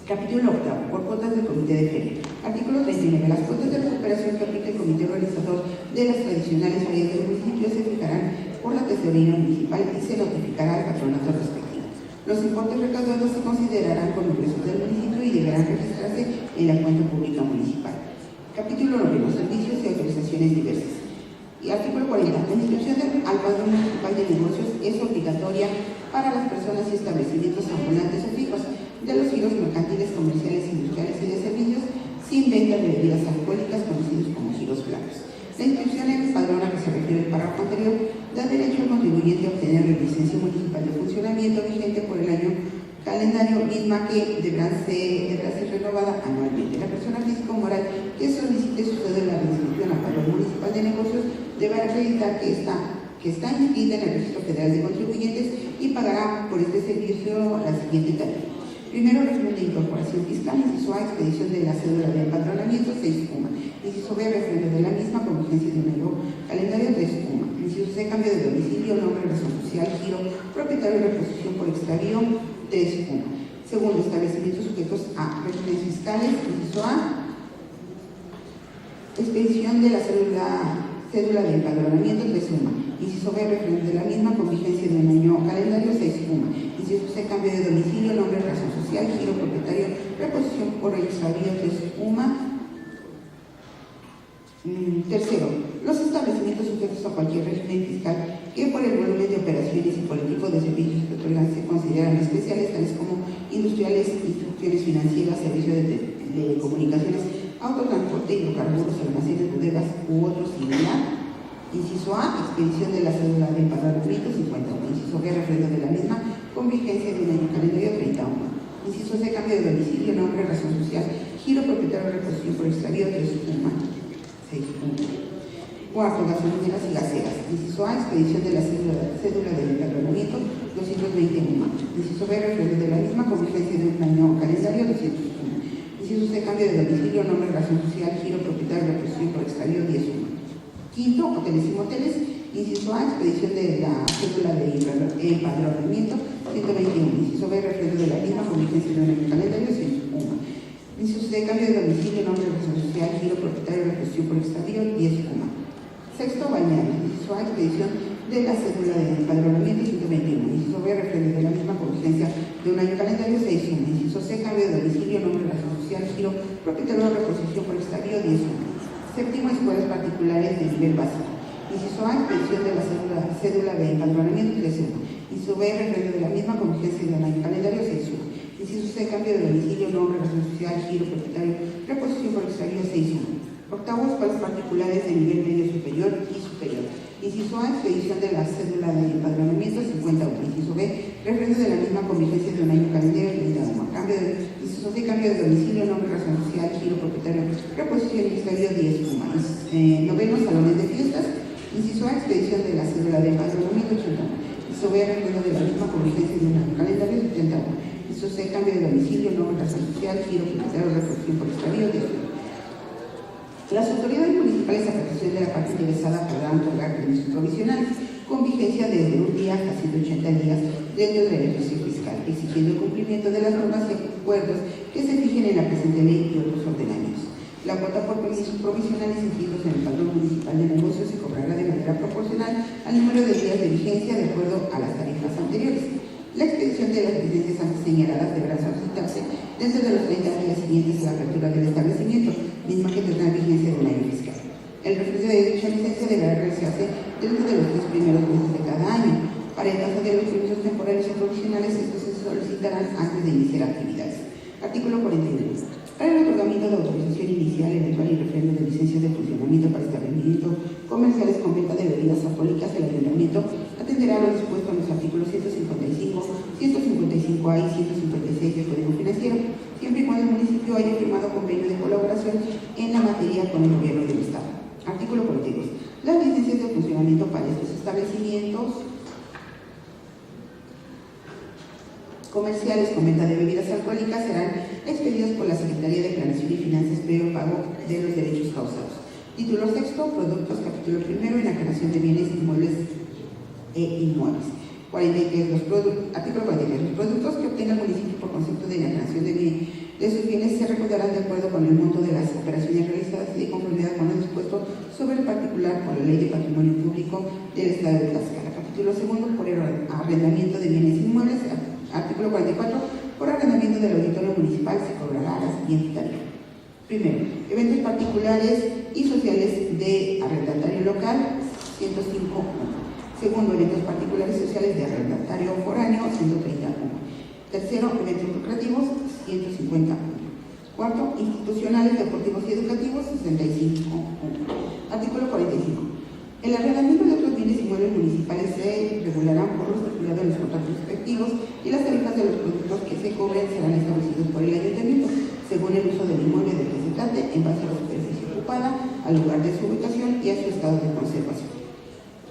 A: Capítulo octavo, por cuotas del Comité de Feria. Artículo 39. Las cuotas de recuperación que aplica el Comité Organizador de las tradicionales ferias del municipio se fijarán por la Tesorería Municipal y se notificará al patronato respectivo. Los importes recaudados se considerarán como ingresos del municipio y deberán registrarse en la cuenta pública municipal. Capítulo 9. Servicios y autorizaciones diversas. Y artículo 40. La inscripción al Padrón Municipal de Negocios es obligatoria para las personas y establecimientos ambulantes o fijos de los giros mercantiles, comerciales, industriales y de servicios sin venta de bebidas alcohólicas conocidos como giros blancos. La inscripción en el padrón a que se refiere el párrafo anterior da derecho al contribuyente a obtener la licencia municipal de funcionamiento vigente por el año calendario, misma que deberá ser renovada anualmente. La persona física o moral que solicite su cédula de inscripción al padrón municipal de negocios deberá acreditar que está inscrita en el Registro Federal de Contribuyentes y pagará por este servicio la siguiente tarifa. Primero, régimen de incorporación fiscal. Inciso A, expedición de la cédula de empadronamiento, 6 UMA. Inciso B, refrendo de la misma con vigencia de un año calendario, 3 UMA. Inciso C, cambio de domicilio, nombre, razón social, giro, propietario y reposición por extravío, 3 UMA. Segundo, establecimientos sujetos a regímenes fiscales. Inciso A, expedición de la cédula de empadronamiento, 3 UMA. Inciso B, refrendo de la misma con vigencia de un año calendario, 6 UMA. Inciso C, cambio de domicilio, nombre, razón social, giro, propietario, reposición por extravío, 3 UMA. Tercero, los establecimientos sujetos a cualquier régimen fiscal que por el volumen de operaciones y por el tipo de servicios que otorgan se consideran especiales, tales como industriales, instituciones financieras, servicios de comunicaciones, autotransporte, hidrocarburos, almacenes, bodegas u otros similar. Inciso A, expedición de la cédula de empadronamiento, 51. Inciso B, refrendo de la misma con vigencia de un año calendario, 31. Inciso C, cambio de domicilio, nombre, razón social, giro, propietario, reposición por extravío, 3 UMA. 6 UMA. Cuarto, gasolineras y gaseras. Inciso A, expedición de la cédula de empadronamiento, 220 UMA. Inciso B, refrendo de la misma con vigencia de un año calendario, 200 UMA. Inciso C, cambio de domicilio, nombre, razón social, giro, propietario, reposición por extravío, 10 UMA. Quinto, hoteles y moteles. Inciso A, expedición de la cédula de empadronamiento, 121. Inciso B, refrendo de la misma con vigencia de un año calendario, 101. Inciso C, cambio de domicilio, nombre, razón social, giro, propietario, reposición por extravío, 10 UMA. Sexto, balneario. Inciso A, expedición de la cédula de empadronamiento, 121. Inciso B, refrendo de la misma con vigencia de un año calendario, 6 UMA. Inciso C, cambio de domicilio, nombre, razón social, giro, propietario, reposición por extravío, 10 UMA. Séptimo, escuelas particulares de nivel básico. Inciso A, expedición de la cédula de empadronamiento, 3 UMA. Inciso B, refrendo de la misma con vigencia de un año calendario, 6 UMA. Inciso C, cambio de domicilio, nombre, razón social, giro, propietario, reposición por extravío, 6 UMA. Octavo, escuelas particulares de nivel medio superior y superior. Inciso A, expedición de la cédula de empadronamiento, 51. Inciso B, refrendo de la misma con vigencia de un año calendario, 30 UMA. Inciso C, cambio de domicilio, nombre, razón social, giro, propietario, reposición y extravío, 10 UMA. Noveno, salones de fiestas. Inciso A, expedición de la cédula de empadronamiento, 80. Inciso B, refrendo de la misma con vigencia de un año calendario, 70 UMA. Inciso C, cambio de domicilio, nombre, razón social, giro, propietario, reposición por extravío, 10 UMA. Las autoridades municipales a petición de la parte interesada podrán otorgar permisos provisionales con vigencia desde un día hasta 180 días dentro del ejercicio fiscal, exigiendo el cumplimiento de las normas y acuerdos que se fijen en la presente ley y otros ordenamientos. La cuota por permisos provisionales inscritos en el Padrón Municipal de Negocios se cobrará de manera proporcional al número de días de vigencia de acuerdo a las tarifas anteriores. La expedición de las licencias antes señaladas deberá solicitarse dentro de los 30 días siguientes a la apertura del establecimiento, misma que tendrá vigencia de un año fiscal. El refrendo de dicha licencia deberá realizarse dentro de los 3 primeros meses de cada año. Para el caso de los permisos temporales o provisionales, estos se solicitarán antes de iniciar actividades. Artículo 49. Para el otorgamiento de autorización inicial, eventual y referendo de licencias de funcionamiento para establecimientos comerciales con venta de bebidas alcohólicas, el Ayuntamiento atenderá lo dispuesto en los artículos 155, 155A y 156 del Código Financiero, siempre y cuando el municipio haya firmado convenio de colaboración en la materia con el Gobierno del Estado. Artículo 42. Las licencias de funcionamiento para estos establecimientos comerciales con venta de bebidas alcohólicas serán expedidas por la Secretaría de Planeación y Finanzas previo pago de los derechos causados. Título sexto, productos, capítulo primero, enajenación de bienes inmuebles e inmuebles. 43. Artículo 43. Los productos que obtenga el municipio por concepto de enajenación de sus bienes se recaudarán de acuerdo con el monto de las operaciones realizadas y de conformidad con lo dispuesto sobre el particular por la Ley de Patrimonio Público del Estado de Tlaxcala. Capítulo segundo, por el arrendamiento de bienes inmuebles. Artículo 44. Por arrendamiento del auditorio municipal se cobrará la siguiente tarifa. Primero, eventos particulares y sociales de arrendatario local, 105. Segundo, eventos particulares y sociales de arrendatario foráneo, 131. Tercero, eventos lucrativos, 150. Cuarto, institucionales, deportivos y educativos, 65. Artículo 45. El arrendamiento de otros bienes inmuebles municipales se regularán por lo estipulado en los contratos respectivos y las tarifas de los productos que se cobren serán establecidos por el Ayuntamiento según el uso del inmueble del que se trate, en base a la superficie ocupada, al lugar de su ubicación y a su estado de conservación.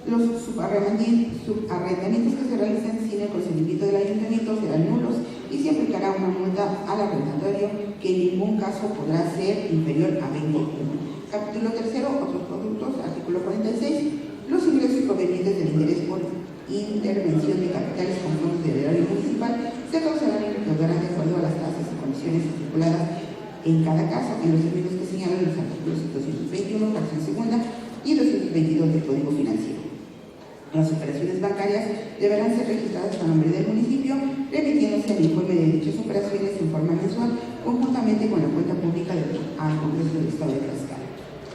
A: Los subarrendamientos que se realicen sin el consentimiento del Ayuntamiento serán nulos y se aplicará una multa al arrendatario que en ningún caso podrá ser inferior a 20 euros. Capítulo tercero, otros productos. Artículo 46. Los ingresos provenientes del interés por intervención de capitales con fondos del erario municipal se causarán y recaudarán de acuerdo a las tasas y condiciones estipuladas en cada caso en los términos que señalan los artículos 221, fracción segunda y 222 del Código Financiero. Las operaciones bancarias deberán ser registradas a nombre del municipio, remitiéndose al informe de dichas operaciones en forma mensual, conjuntamente con la cuenta pública al Congreso del Estado de Tlaxcala.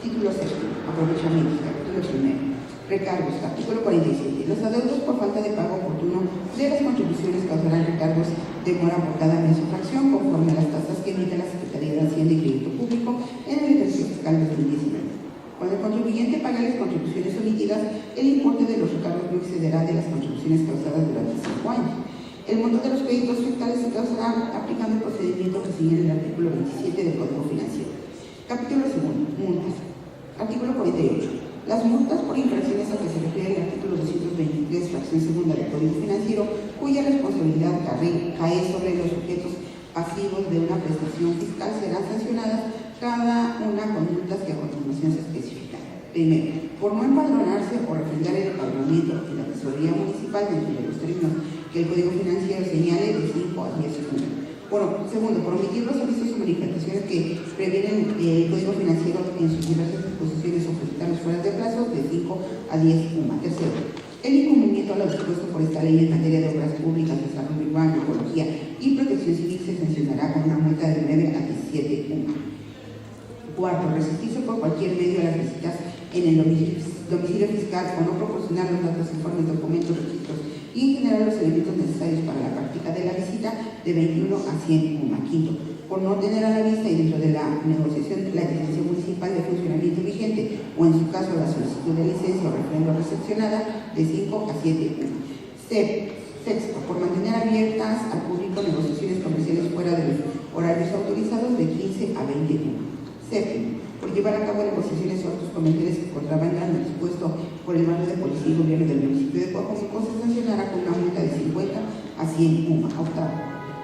A: Título sexto. Aprovechamientos. Capítulo primero. Recargos. Artículo 47. Los adeudos por falta de pago oportuno de las contribuciones causarán recargos de mora por cada mes o fracción conforme a las tasas que emite la Secretaría de Hacienda y Crédito Público en el ejercicio fiscal 2019. Cuando el contribuyente pague las contribuciones omitidas, el importe de los recargos no excederá de las contribuciones causadas durante 5 años. El monto de los créditos fiscales se causará aplicando el procedimiento que señala el artículo 27 del Código Financiero. Capítulo segundo. Multas. Artículo 48. Las multas por infracciones a que se refiere el artículo 223, fracción segunda del Código Financiero, cuya responsabilidad cae sobre los sujetos pasivos de una prestación fiscal, serán sancionadas cada una con multas que a continuación se especifican. Primero, por no empadronarse o refrendar el empadronamiento en la tesorería municipal dentro de los términos que el Código Financiero señale de 5 a 10 puntos. Bueno, segundo, por omitir los avisos o manifestaciones que previenen el Código Financiero en sus diversas disposiciones o presentarlos fuera de plazo, de 5 a 10 UMA. Tercero, el incumplimiento a lo dispuesto por esta ley en materia de obras públicas, desarrollo urbano, ecología y protección civil se sancionará con una multa de 9 a 17 UMA. Cuarto, resistirse por cualquier medio a las visitas en el domicilio fiscal o no proporcionar los datos, informes, documentos, registros y en general los elementos necesarios para la práctica de la visita, de 21 a 100 UMA. Quinto, por no tener a la vista y dentro de la negociación la licencia municipal de funcionamiento vigente o en su caso la solicitud de licencia o referendo recepcionada, de 5 a 7 UMA. Sexto, por mantener abiertas al público negociaciones comerciales fuera de los horarios autorizados, de 15 a 20 UMA. Séptimo, por llevar a cabo negociaciones o actos comerciales que contravengan lo dispuesto por el mando de policía y gobierno del municipio de Coacomulco, se sancionará con una multa de 50 a 100 UMA. Octavo,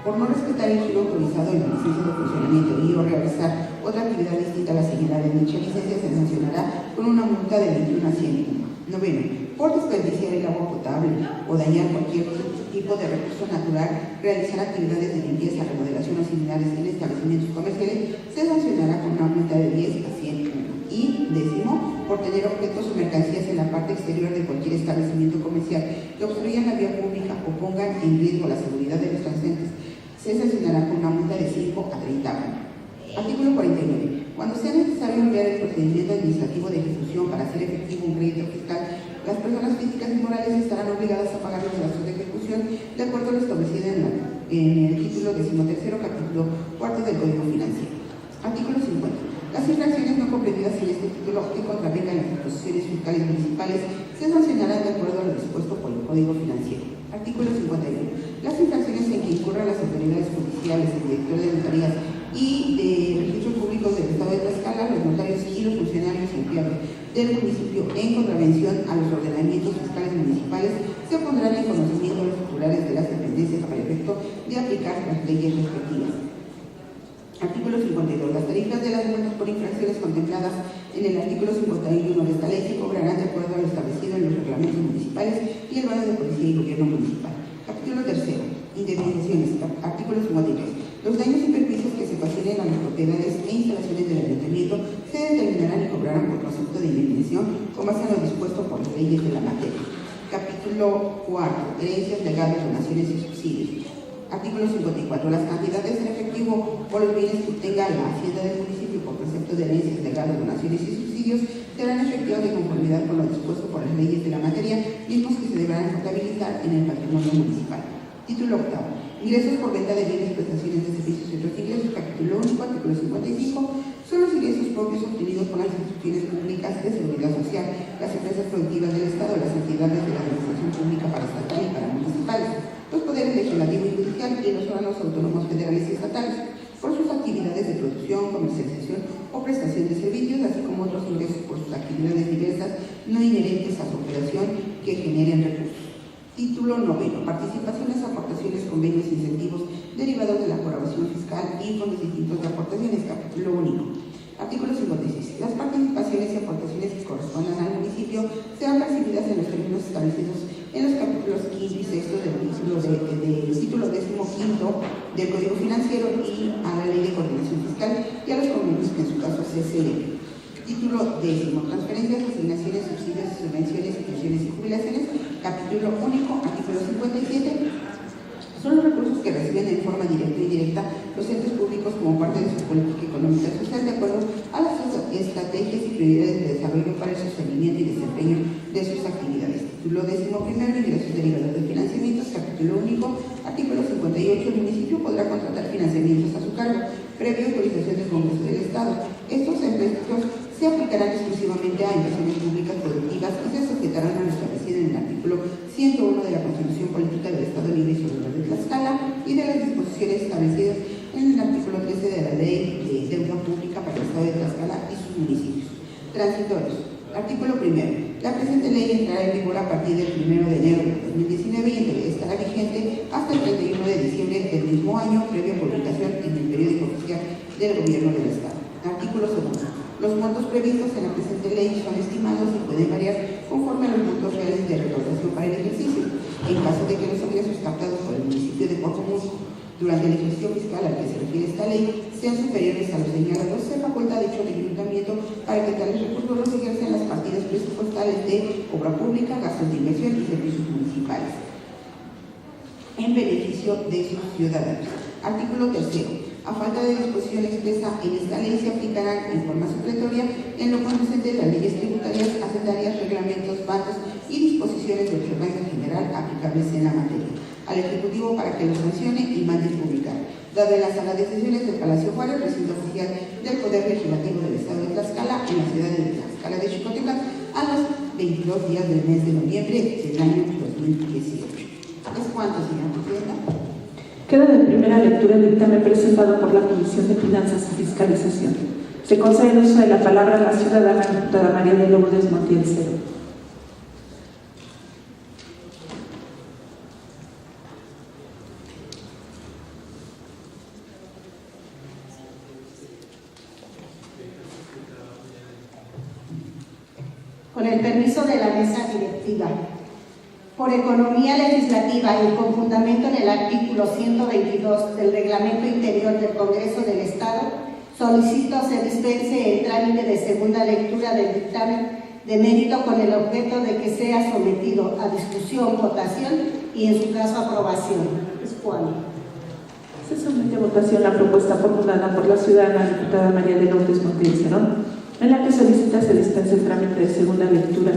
A: por no respetar el giro autorizado en la licencia de funcionamiento y o realizar otra actividad distinta a la señalada en dicha licencia, se sancionará con una multa de 21 a 100 UMA. Noveno, por desperdiciar el agua potable o dañar cualquier tipo de recurso natural, realizar actividades de limpieza, remodelación o similares en establecimientos comerciales, se sancionará con una multa de 10 a 100 UMA. Y décimo, por tener objetos o mercancías en la parte exterior de cualquier establecimiento comercial que obstruyan la vía pública o pongan en riesgo la seguridad de los transeúntes, se sancionará con una multa de 5 a 30 UMA. Artículo 49. Cuando sea necesario emplear el procedimiento administrativo de ejecución para hacer efectivo un crédito fiscal, Las personas físicas y morales estarán obligadas a pagar los gastos de ejecución de acuerdo a lo establecido en el título 13º, capítulo 4 del Código Financiero. Artículo 50. Las infracciones no comprendidas en este título que contravengan las disposiciones fiscales municipales se sancionarán de acuerdo a lo dispuesto por el Código Financiero. Artículo 51. Las infracciones en que incurran las autoridades judiciales, el director de notarías y de registros públicos del Estado de Tlaxcala, los notarios y los funcionarios empleados del municipio en contravención a los ordenamientos fiscales municipales se pondrán en conocimiento de los titulares de las dependencias para efecto de aplicar las leyes respectivas. Artículo 52. Las tarifas de las multas por infracciones contempladas en el artículo 51 de esta ley se cobrarán de acuerdo a lo establecido en los reglamentos municipales y el Banco de Policía y Gobierno Municipal. Capítulo 3. Indemnizaciones. Artículo 53. Los daños y perjuicios que se ocasionen a las propiedades e instalaciones del ayuntamiento se determinarán y cobrarán por concepto de indemnización con base en lo dispuesto por las leyes de la materia. Capítulo 4. Herencias, legados, donaciones y subsidios. Artículo 54. Las cantidades en efectivo por los bienes que obtenga la hacienda del municipio por concepto de herencias, legados, donaciones y subsidios serán efectivos de conformidad con lo dispuesto por las leyes de la materia, mismos que se deberán contabilizar en el patrimonio municipal. Título 8. Ingresos por venta de bienes, prestaciones de servicios y otros ingresos. Capítulo único. Artículo 55. Son los ingresos propios obtenidos por las instituciones públicas de seguridad social, las empresas productivas del Estado, las entidades de la administración pública paraestatal y paramunicipales, los poderes legislativo y judicial y los órganos autónomos federales y estatales, por sus actividades de producción, comercialización o prestación de servicios, así como otros ingresos por sus actividades diversas no inherentes a su operación que generen recursos. Título 9. Participaciones, aportaciones, convenios, incentivos derivados de la colaboración fiscal y fondos distintos de aportaciones. Capítulo único. Artículo 56. Las participaciones y aportaciones que correspondan al municipio serán percibidas en los términos establecidos en los capítulos 5 y 6 del título 15 del Código Financiero y a la Ley de Coordinación Fiscal y a los convenios que en su caso se celebren. Título 10. Transferencias, asignaciones, subsidios, subvenciones, pensiones y jubilaciones. Capítulo único. Artículo 57. Son los recursos que reciben en forma directa e indirecta los entes públicos como parte de su política económica y social de acuerdo a las estrategias y prioridades de desarrollo para el sostenimiento y desempeño de sus actividades. Título 11. Ingresos derivados de financiamientos. Capítulo único. Artículo 58. El municipio podrá contratar financiamientos a su cargo, previa autorización del Congreso del Estado. Estos empleos se aplicarán exclusivamente a inversiones públicas productivas y se sujetarán a lo establecido en el artículo 101 de la Constitución Política del Estado Libre y Soberano de Tlaxcala y de las disposiciones establecidas en el artículo 13 de la Ley de Deuda Pública para el Estado de Tlaxcala y sus municipios. Transitorios. Artículo 1. La presente ley entrará en vigor a partir del 1 de enero de 2019 y estará vigente hasta el 31 de diciembre del mismo año, previa publicación en el periódico oficial del Gobierno del Estado. Artículo 2. Los montos previstos en la presente ley son estimados y pueden variar conforme a los montos reales de recaudación para el ejercicio. En caso de que los ingresos captados por el municipio de Coatzacoalcos durante el ejercicio fiscal al que se refiere esta ley sean superiores a los señalados, se faculta dicho ayuntamiento para que tales recursos los ejercen las partidas presupuestales de obra pública, gastos de inversión y servicios municipales en beneficio de sus ciudadanos. Artículo 3. A falta de disposición expresa en esta ley se aplicarán en forma supletoria en lo conducente de las leyes tributarias, hacendarias, reglamentos, bandos y disposiciones de observancia general aplicables en la materia al Ejecutivo para que lo sancione y mande publicar. Dado en la sala de sesiones del Palacio Juárez, recinto oficial del Poder Legislativo del Estado de Tlaxcala, en la ciudad de Tlaxcala de Xicotencatl, a los 22 días del mes de noviembre del año 2018. ¿Es cuánto, señora presidenta?
B: Queda de primera lectura el dictamen presentado por la Comisión de Finanzas y Fiscalización. Se concede el uso de la palabra a la ciudadana diputada María de Lourdes Montiel Cero.
C: Con el permiso de la mesa directiva, por economía legislativa y con fundamento en el artículo 122 del Reglamento Interior del Congreso del Estado, solicito se dispense el trámite de segunda lectura del dictamen de mérito con el objeto de que sea sometido a discusión, votación y en su caso aprobación. ¿Es cuándo?
B: Se somete a votación la propuesta formulada por la ciudadana diputada María de Lourdes Montiel Cerón, en la que solicita se dispense el trámite de segunda lectura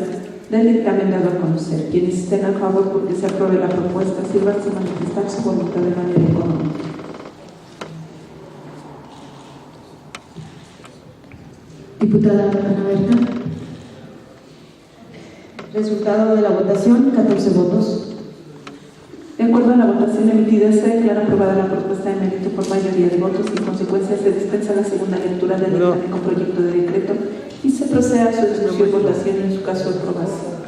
B: del dictamen dado a conocer. Quienes estén a favor porque se apruebe la propuesta, sírvanse a manifestar su voluntad de manera económica.
D: Diputada Ana Berta. Resultado de la votación, 14 votos.
B: De acuerdo a la votación emitida, se declara aprobada la propuesta de mérito por mayoría de votos y en consecuencia se dispensa la segunda lectura del dictamen con proyecto de decreto y se procede a su discusión, votación y en su caso aprobación.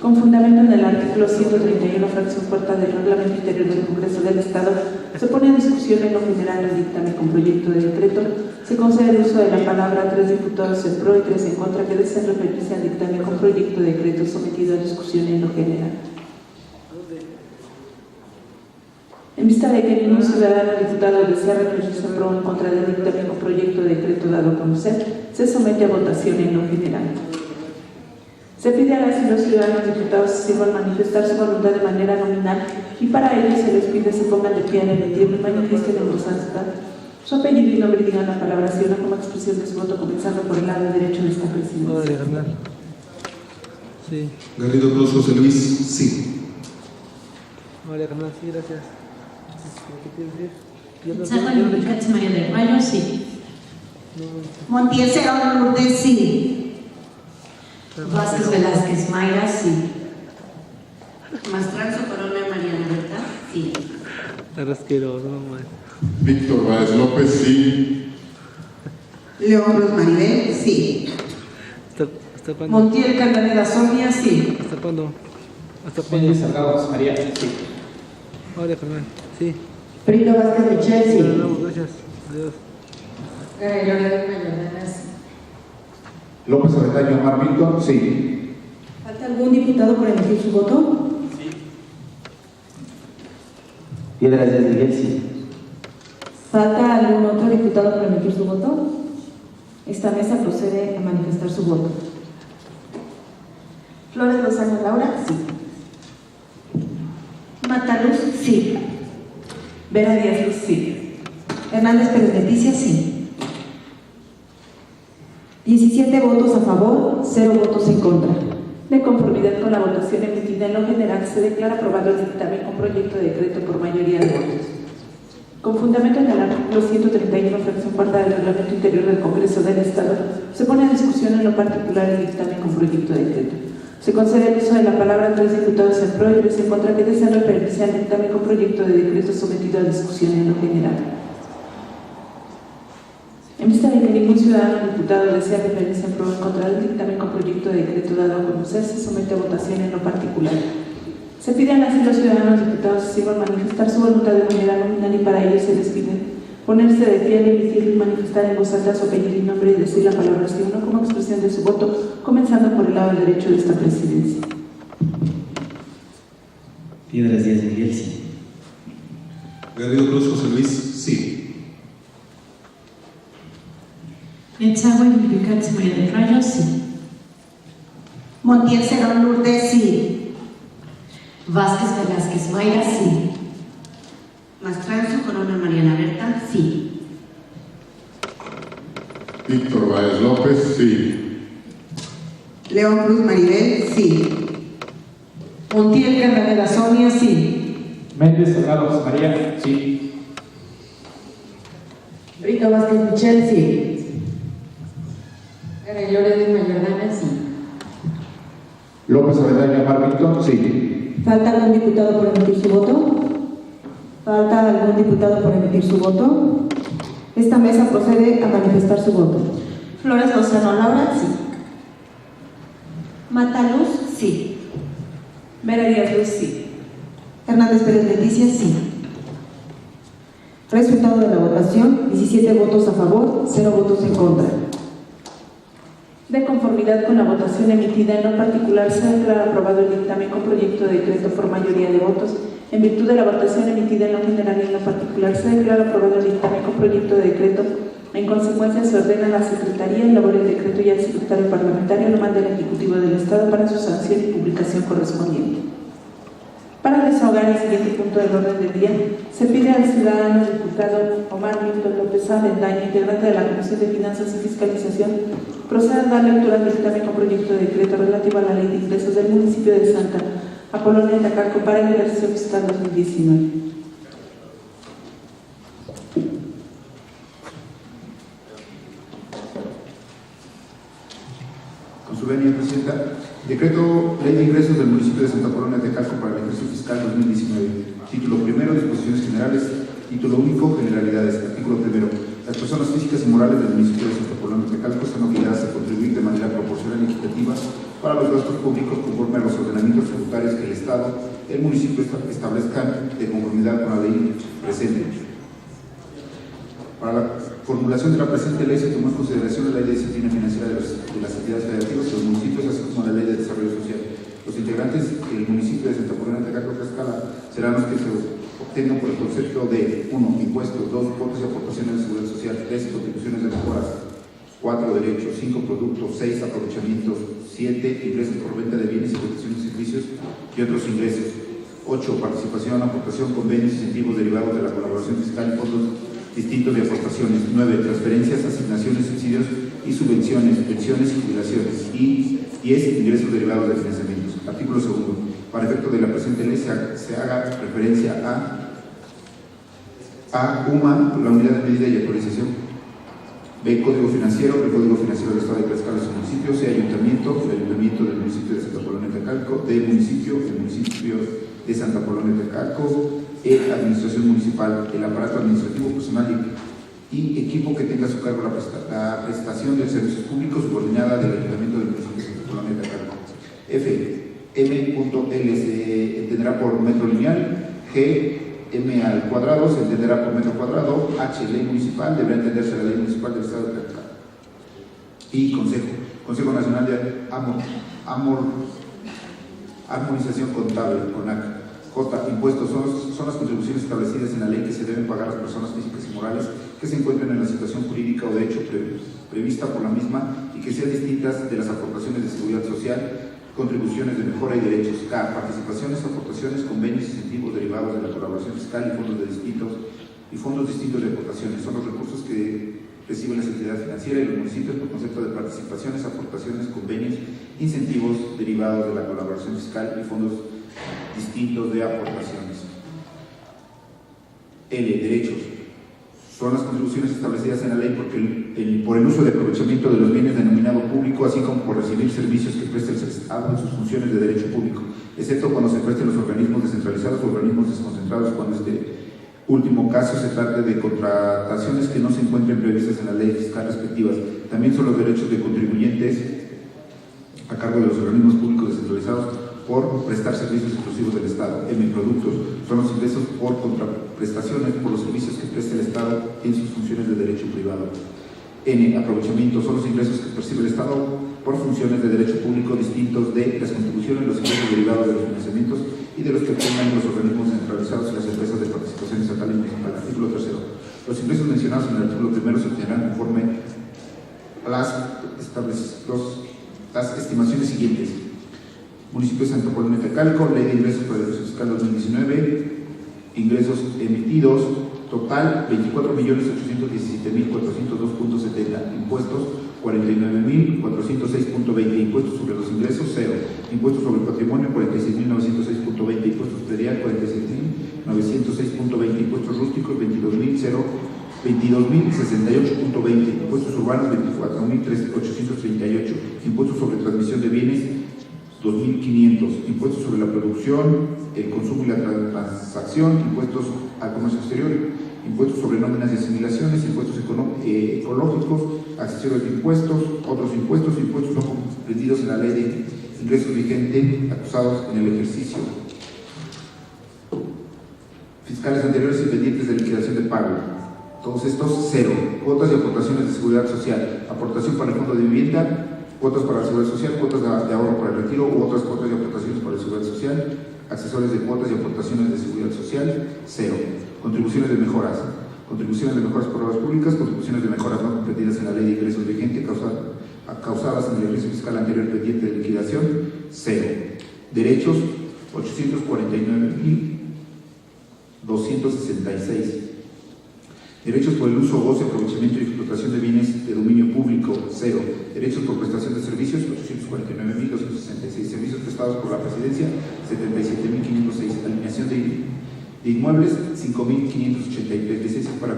B: Con fundamento en el artículo 131, fracción cuarta del Reglamento Interior del Congreso del Estado, se pone en discusión en lo general el dictamen con proyecto de decreto. Se concede el uso de la palabra a 3 diputados en pro y 3 en contra que deseen referirse al dictamen con proyecto de decreto sometido a discusión en lo general. En vista de que ningún ciudadano o diputado desea referirse en pro o en contra del dictamen con proyecto de decreto dado a conocer, se somete a votación en lo general. Se pide a las y los ciudadanos diputados que sirvan manifestar su voluntad de manera nominal y para ello se les pide se pongan de pie al emitir y manifiesten en voz alta su apellido y nombre y digan la palabra sí o no como expresión de su voto, comenzando por el lado derecho de esta presidencia.
E: Sí.
F: Garrido Cruz José Luis, sí.
E: María Carmen, sí, gracias.
D: Sábado María del Rayo, sí.
C: Montiel Cerón Lourdes, sí.
D: Vázquez Velázquez Mayra, sí.
G: Mastranzo Corona Mariana Berta, sí.
E: Arrasqueroso, mamá.
F: Víctor Báez López, sí.
A: León Cruz Maribel, sí.
E: ¿Hasta cuándo?
B: Montiel Cardanera Sonia, sí.
E: ¿Hasta cuándo? ¿Hasta cuándo?
H: Méndez Salgado María, sí.
E: María Carmen, sí.
D: Brito Vázquez Michel, sí.
E: Bueno, gracias. Adiós.
D: Lorena Mayorana, sí.
H: López Avendaño Omar Milton, sí.
D: ¿Falta algún diputado por emitir su voto?
I: Piedras de Miguel, sí.
D: ¿Falta algún otro diputado por emitir su voto? Esta mesa procede a manifestar su voto.
C: Flores Lozano Laura, sí. Mataluz, sí.
B: Vera Díaz Luz, sí.
D: Hernández Pérez Leticia, sí. 17 votos a favor, 0 votos en contra.
B: De conformidad con la votación emitida en lo general, se declara aprobado el dictamen con proyecto de decreto por mayoría de votos. Con fundamento en el artículo 131, fracción cuarta del Reglamento Interior del Congreso del Estado, se pone a discusión en lo particular el dictamen con proyecto de decreto. Se concede el uso de la palabra a 3 diputados en pro y 3 en contra que desean referirse al dictamen con proyecto de decreto sometido a discusión en lo general. En vista de que ningún ciudadano o diputado desea referirse en pro o en contra del dictamen con proyecto de decreto dado a conocer, se somete a votación en lo particular. Se pide a las y los ciudadanos diputados que sirvan manifestar su voluntad de manera nominal y para ello se les pide ponerse de pie al emitir y manifestar en voz alta su apellido y nombre y decir la palabra sí o no como expresión de su voto, comenzando por el lado derecho de esta presidencia.
I: Piedras Díaz de Miguel, sí.
F: Garrido Cruz José Luis, sí.
D: Sábado María del Rayo, sí.
C: Montiel Cerón Lourdes, sí.
D: Vázquez Velázquez Mayra, sí.
G: Mastranzo Corona Mariana Berta, sí.
F: Víctor Báez López, sí.
A: León Cruz Maribel, sí.
B: Montiel Cardanera Sonia, sí.
H: Méndez Salgado María, sí.
D: Brito Vázquez Michel, sí.
G: Lorena Mayorana, sí.
H: López Avendaño Omar Milton, sí.
D: ¿Falta algún diputado por emitir su voto? ¿Falta algún diputado por emitir su voto? Esta mesa procede a manifestar su voto.
C: Flores Lozano Laura, sí. Mataluz, sí.
B: Vera Díaz Luz, sí.
D: Hernández Pérez Leticia, sí. Resultado de la votación, 17 votos a favor, 0 votos en contra.
B: De conformidad con la votación emitida en lo particular, se declara aprobado el dictamen con proyecto de decreto por mayoría de votos. En virtud de la votación emitida en lo general y en lo particular, se declara aprobado el dictamen con proyecto de decreto. En consecuencia, se ordena a la Secretaría elaborar el decreto y al secretario parlamentario lo manda el Ejecutivo del Estado para su sanción y publicación correspondiente. Para desahogar el siguiente punto del orden del día, se pide al ciudadano diputado Omar Milton López Avendaño, integrante de la Comisión de Finanzas y Fiscalización, proceda a dar lectura al dictamen con proyecto de decreto relativo a la Ley de Ingresos del municipio de Santa Apolonia de Tacalco para el ejercicio fiscal 2019.
H: Con su venia, Presidenta. Decreto Ley de Ingresos del municipio de Santa Apolonia de Tacalco para el ejercicio fiscal 2019. Título primero, disposiciones generales. Título único, generalidades. Artículo primero. Las personas físicas y morales del municipio de Santa Apolonia de Tacalco están obligadas a contribuir de manera proporcional y equitativa para los gastos públicos conforme a los ordenamientos tributarios que el Estado, el municipio establezcan de conformidad con la ley presente. Para la formulación de la presente ley se tomó en consideración la ley de disciplina financiera de las entidades federativas de los municipios, así como la ley de desarrollo social. Los integrantes del municipio de Santa Apolonia de Tacalco serán los que se obtengan por el concepto de 1. Impuestos, 2. Cuotas y aportaciones de seguridad social, 3. Contribuciones de mejoras, 4. Derechos, 5. Productos, 6. Aprovechamientos, 7. Ingresos por venta de bienes y prestaciones y servicios y otros ingresos, 8. Participación, aportación, convenios, incentivos derivados de la colaboración fiscal y fondos distintos de aportaciones, 9. Transferencias, asignaciones, subsidios y subvenciones, pensiones y jubilaciones, y 10. Ingresos derivados de financiamientos. Artículo segundo. Para efecto de la presente ley se haga referencia a UMA, la unidad de medida y actualización. B. Código financiero, el Código financiero del Estado de Tlaxcala y su municipio. C. Ayuntamiento, el Ayuntamiento del municipio de Santa Apolonia de Tacalco. D. Municipio, el municipio de Santa Apolonia de Tacalco. E. Administración municipal, el aparato administrativo, personal y equipo que tenga a su cargo la prestación de servicios públicos subordinada del Ayuntamiento del municipio de Santa Apolonia de Tacalco. F. M.L se entenderá por metro lineal. G. M al cuadrado se entenderá por metro cuadrado. H. Ley municipal, deberá entenderse la ley municipal del Estado de Tlaxcala. Y Consejo Nacional de Armonización Contable, CONAC. J. Impuestos son las contribuciones establecidas en la ley que se deben pagar a las personas físicas y morales que se encuentren en la situación jurídica o de hecho prevista por la misma y que sean distintas de las aportaciones de seguridad social, contribuciones de mejora y derechos. K. Participaciones, aportaciones, convenios, incentivos derivados de la colaboración fiscal y fondos distintos de aportaciones. Son los recursos que reciben las entidades financieras y los municipios por concepto de participaciones, aportaciones, convenios, incentivos derivados de la colaboración fiscal y fondos distintos de aportaciones. L. Derechos. Son las contribuciones establecidas en la ley por el uso de aprovechamiento de los bienes denominado público, así como por recibir servicios que preste el Estado en sus funciones de derecho público, excepto cuando se presten los organismos descentralizados o organismos desconcentrados, cuando este último caso se trate de contrataciones que no se encuentren previstas en la ley fiscal respectivas. También son los derechos de contribuyentes a cargo de los organismos públicos descentralizados por prestar servicios exclusivos del Estado. M. Productos. Son los ingresos por contraprestaciones por los servicios que preste el Estado en sus funciones de derecho privado. N. Aprovechamiento. Son los ingresos que percibe el Estado por funciones de derecho público distintos de las contribuciones, los ingresos derivados de los financiamientos y de los que obtengan los organismos centralizados y las empresas de participación estatal y municipal. Artículo tercero. Los ingresos mencionados en el artículo primero se obtendrán conforme a las estimaciones siguientes. Municipio de Santa Apolonia de Tacalco, Ley de Ingresos para el ejercicio fiscal 2019, ingresos emitidos, total 24.817.402.70, impuestos 49.406.20, impuestos sobre los ingresos 0, impuestos sobre el patrimonio 46.906.20, impuestos predial 46.906.20, impuestos rústicos 22.068.20, impuestos urbanos 24.838, impuestos sobre transmisión de bienes 2.500, impuestos sobre la producción, el consumo y la transacción, impuestos al comercio exterior, impuestos sobre nóminas y asimilaciones, impuestos ecológicos, accesorios de impuestos, otros impuestos no comprendidos en la ley de ingresos vigente acusados en el ejercicio. Fiscales anteriores y pendientes de liquidación de pago. Todos estos, 0. Cuotas y aportaciones de seguridad social, aportación para el fondo de vivienda, cuotas para la seguridad social, cuotas de ahorro para el retiro u otras cuotas y aportaciones para la seguridad social, accesorios de cuotas y aportaciones de seguridad social, 0. Contribuciones de mejoras por obras públicas, contribuciones de mejoras no comprendidas en la ley de ingresos vigente causadas en el ejercicio fiscal anterior pendiente de liquidación, 0. Derechos, 849.266. Derechos por el uso, goce, aprovechamiento y explotación de bienes de dominio público, 0. Derechos por prestación de servicios, 849.266. Servicios prestados por la Presidencia, 77.506. Alineación de inmuebles, 5.583. Licencias para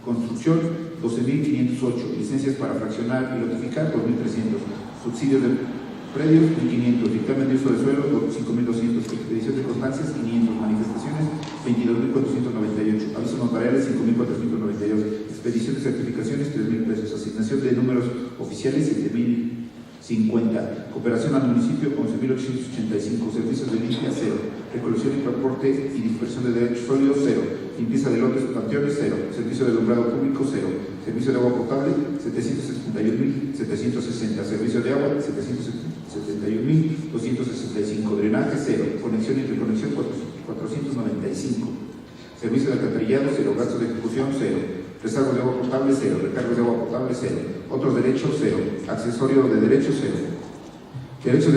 H: construcción, 12.508. Licencias para fraccionar y lotificar, 2.300. Subsidios de predios, 1.500. Dictamen de uso de suelo, 5.200. Expedición de constancias, 500. Manifestaciones, 22.498. Avisos notariales, 5.492. Expedición de certificaciones, 3.000 pesos. Asignación de números oficiales, 7.050. Cooperación al municipio, 11.885. Servicios de limpia, 0. Recolección y transporte y dispersión de derechos sólidos, 0. Limpieza de lotes, panteones, 0. Servicio de alumbrado público, 0. Servicio de agua potable, 771.760. Servicio de agua, 771.265. Drenaje, 0. Conexión y reconexión, 495. Servicio de alcantarillado, 0. Gastos de ejecución, 0. Reservos de agua potable, 0. Recargos de agua potable, 0. Otros derechos, 0. Accesorio de derechos, 0. Derechos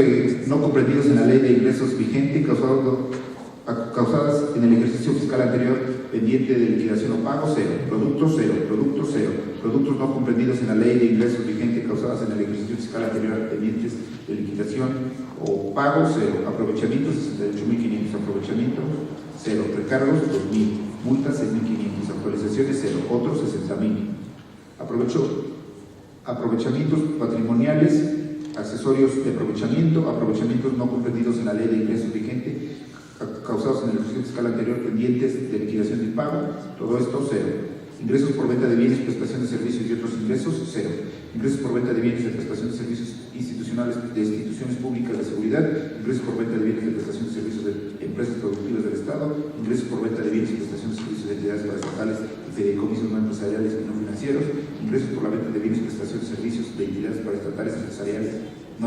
H: no comprendidos en la ley de ingresos vigente causadas en el ejercicio fiscal anterior pendiente de liquidación o pago, 0. Productos, 0. Productos, 0. Productos no comprendidos en la ley de ingresos vigente causadas en el ejercicio fiscal anterior pendientes de liquidación o pago, 0. Aprovechamientos, 68.500. Aprovechamientos, 0. Recargos, 2.000. Multas, 6.500. Actualizaciones, 0. Otros, 60.000. Aprovechamientos patrimoniales, accesorios de aprovechamiento, aprovechamientos no comprendidos en la ley de ingresos vigente causados en el ejercicio fiscal anterior pendientes de liquidación y pago, todo esto, 0. Ingresos por venta de bienes, prestación de servicios y otros ingresos, 0. Ingresos por venta de bienes de prestación de servicios institucionales de instituciones públicas de seguridad, ingresos por venta de bienes de prestación de servicios de empresas productivas del Estado, ingresos por venta de bienes y prestación de servicios de entidades paraestatales y fideicomisos no empresariales y no financieros, ingresos por la venta de bienes y prestación de servicios de entidades paraestatales empresariales no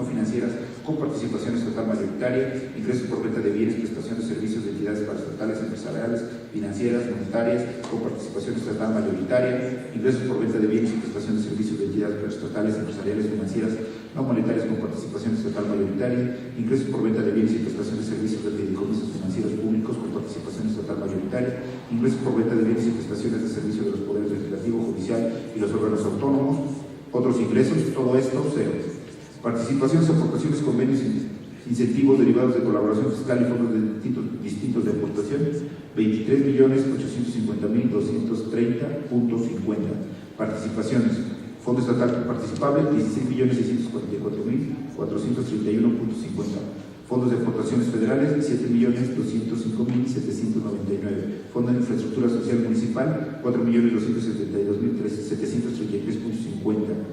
H: financieras con participación estatal mayoritaria, ingresos por venta de bienes, prestación de servicios de entidades paraestatales, empresariales, financieras, monetarias, con participación estatal mayoritaria, ingresos por venta de bienes y prestación de servicios de entidades paraestatales, empresariales, financieras, no monetarias con participación estatal mayoritaria, ingresos por venta de bienes y prestación de servicios de fideicomisos financieros públicos con participación estatal mayoritaria, ingresos por venta de bienes y prestaciones de servicio de los poderes legislativo, judicial y los órganos autónomos, otros ingresos, todo esto, 0. Participaciones, aportaciones, convenios, incentivos derivados de colaboración fiscal y fondos distintos de aportación, 23.850.230.50. Participaciones, Fondo Estatal Participable, 16.644.431.50. Fondos de aportaciones federales, 7.205.799. Fondo de Infraestructura Social Municipal, 4.272.733.50.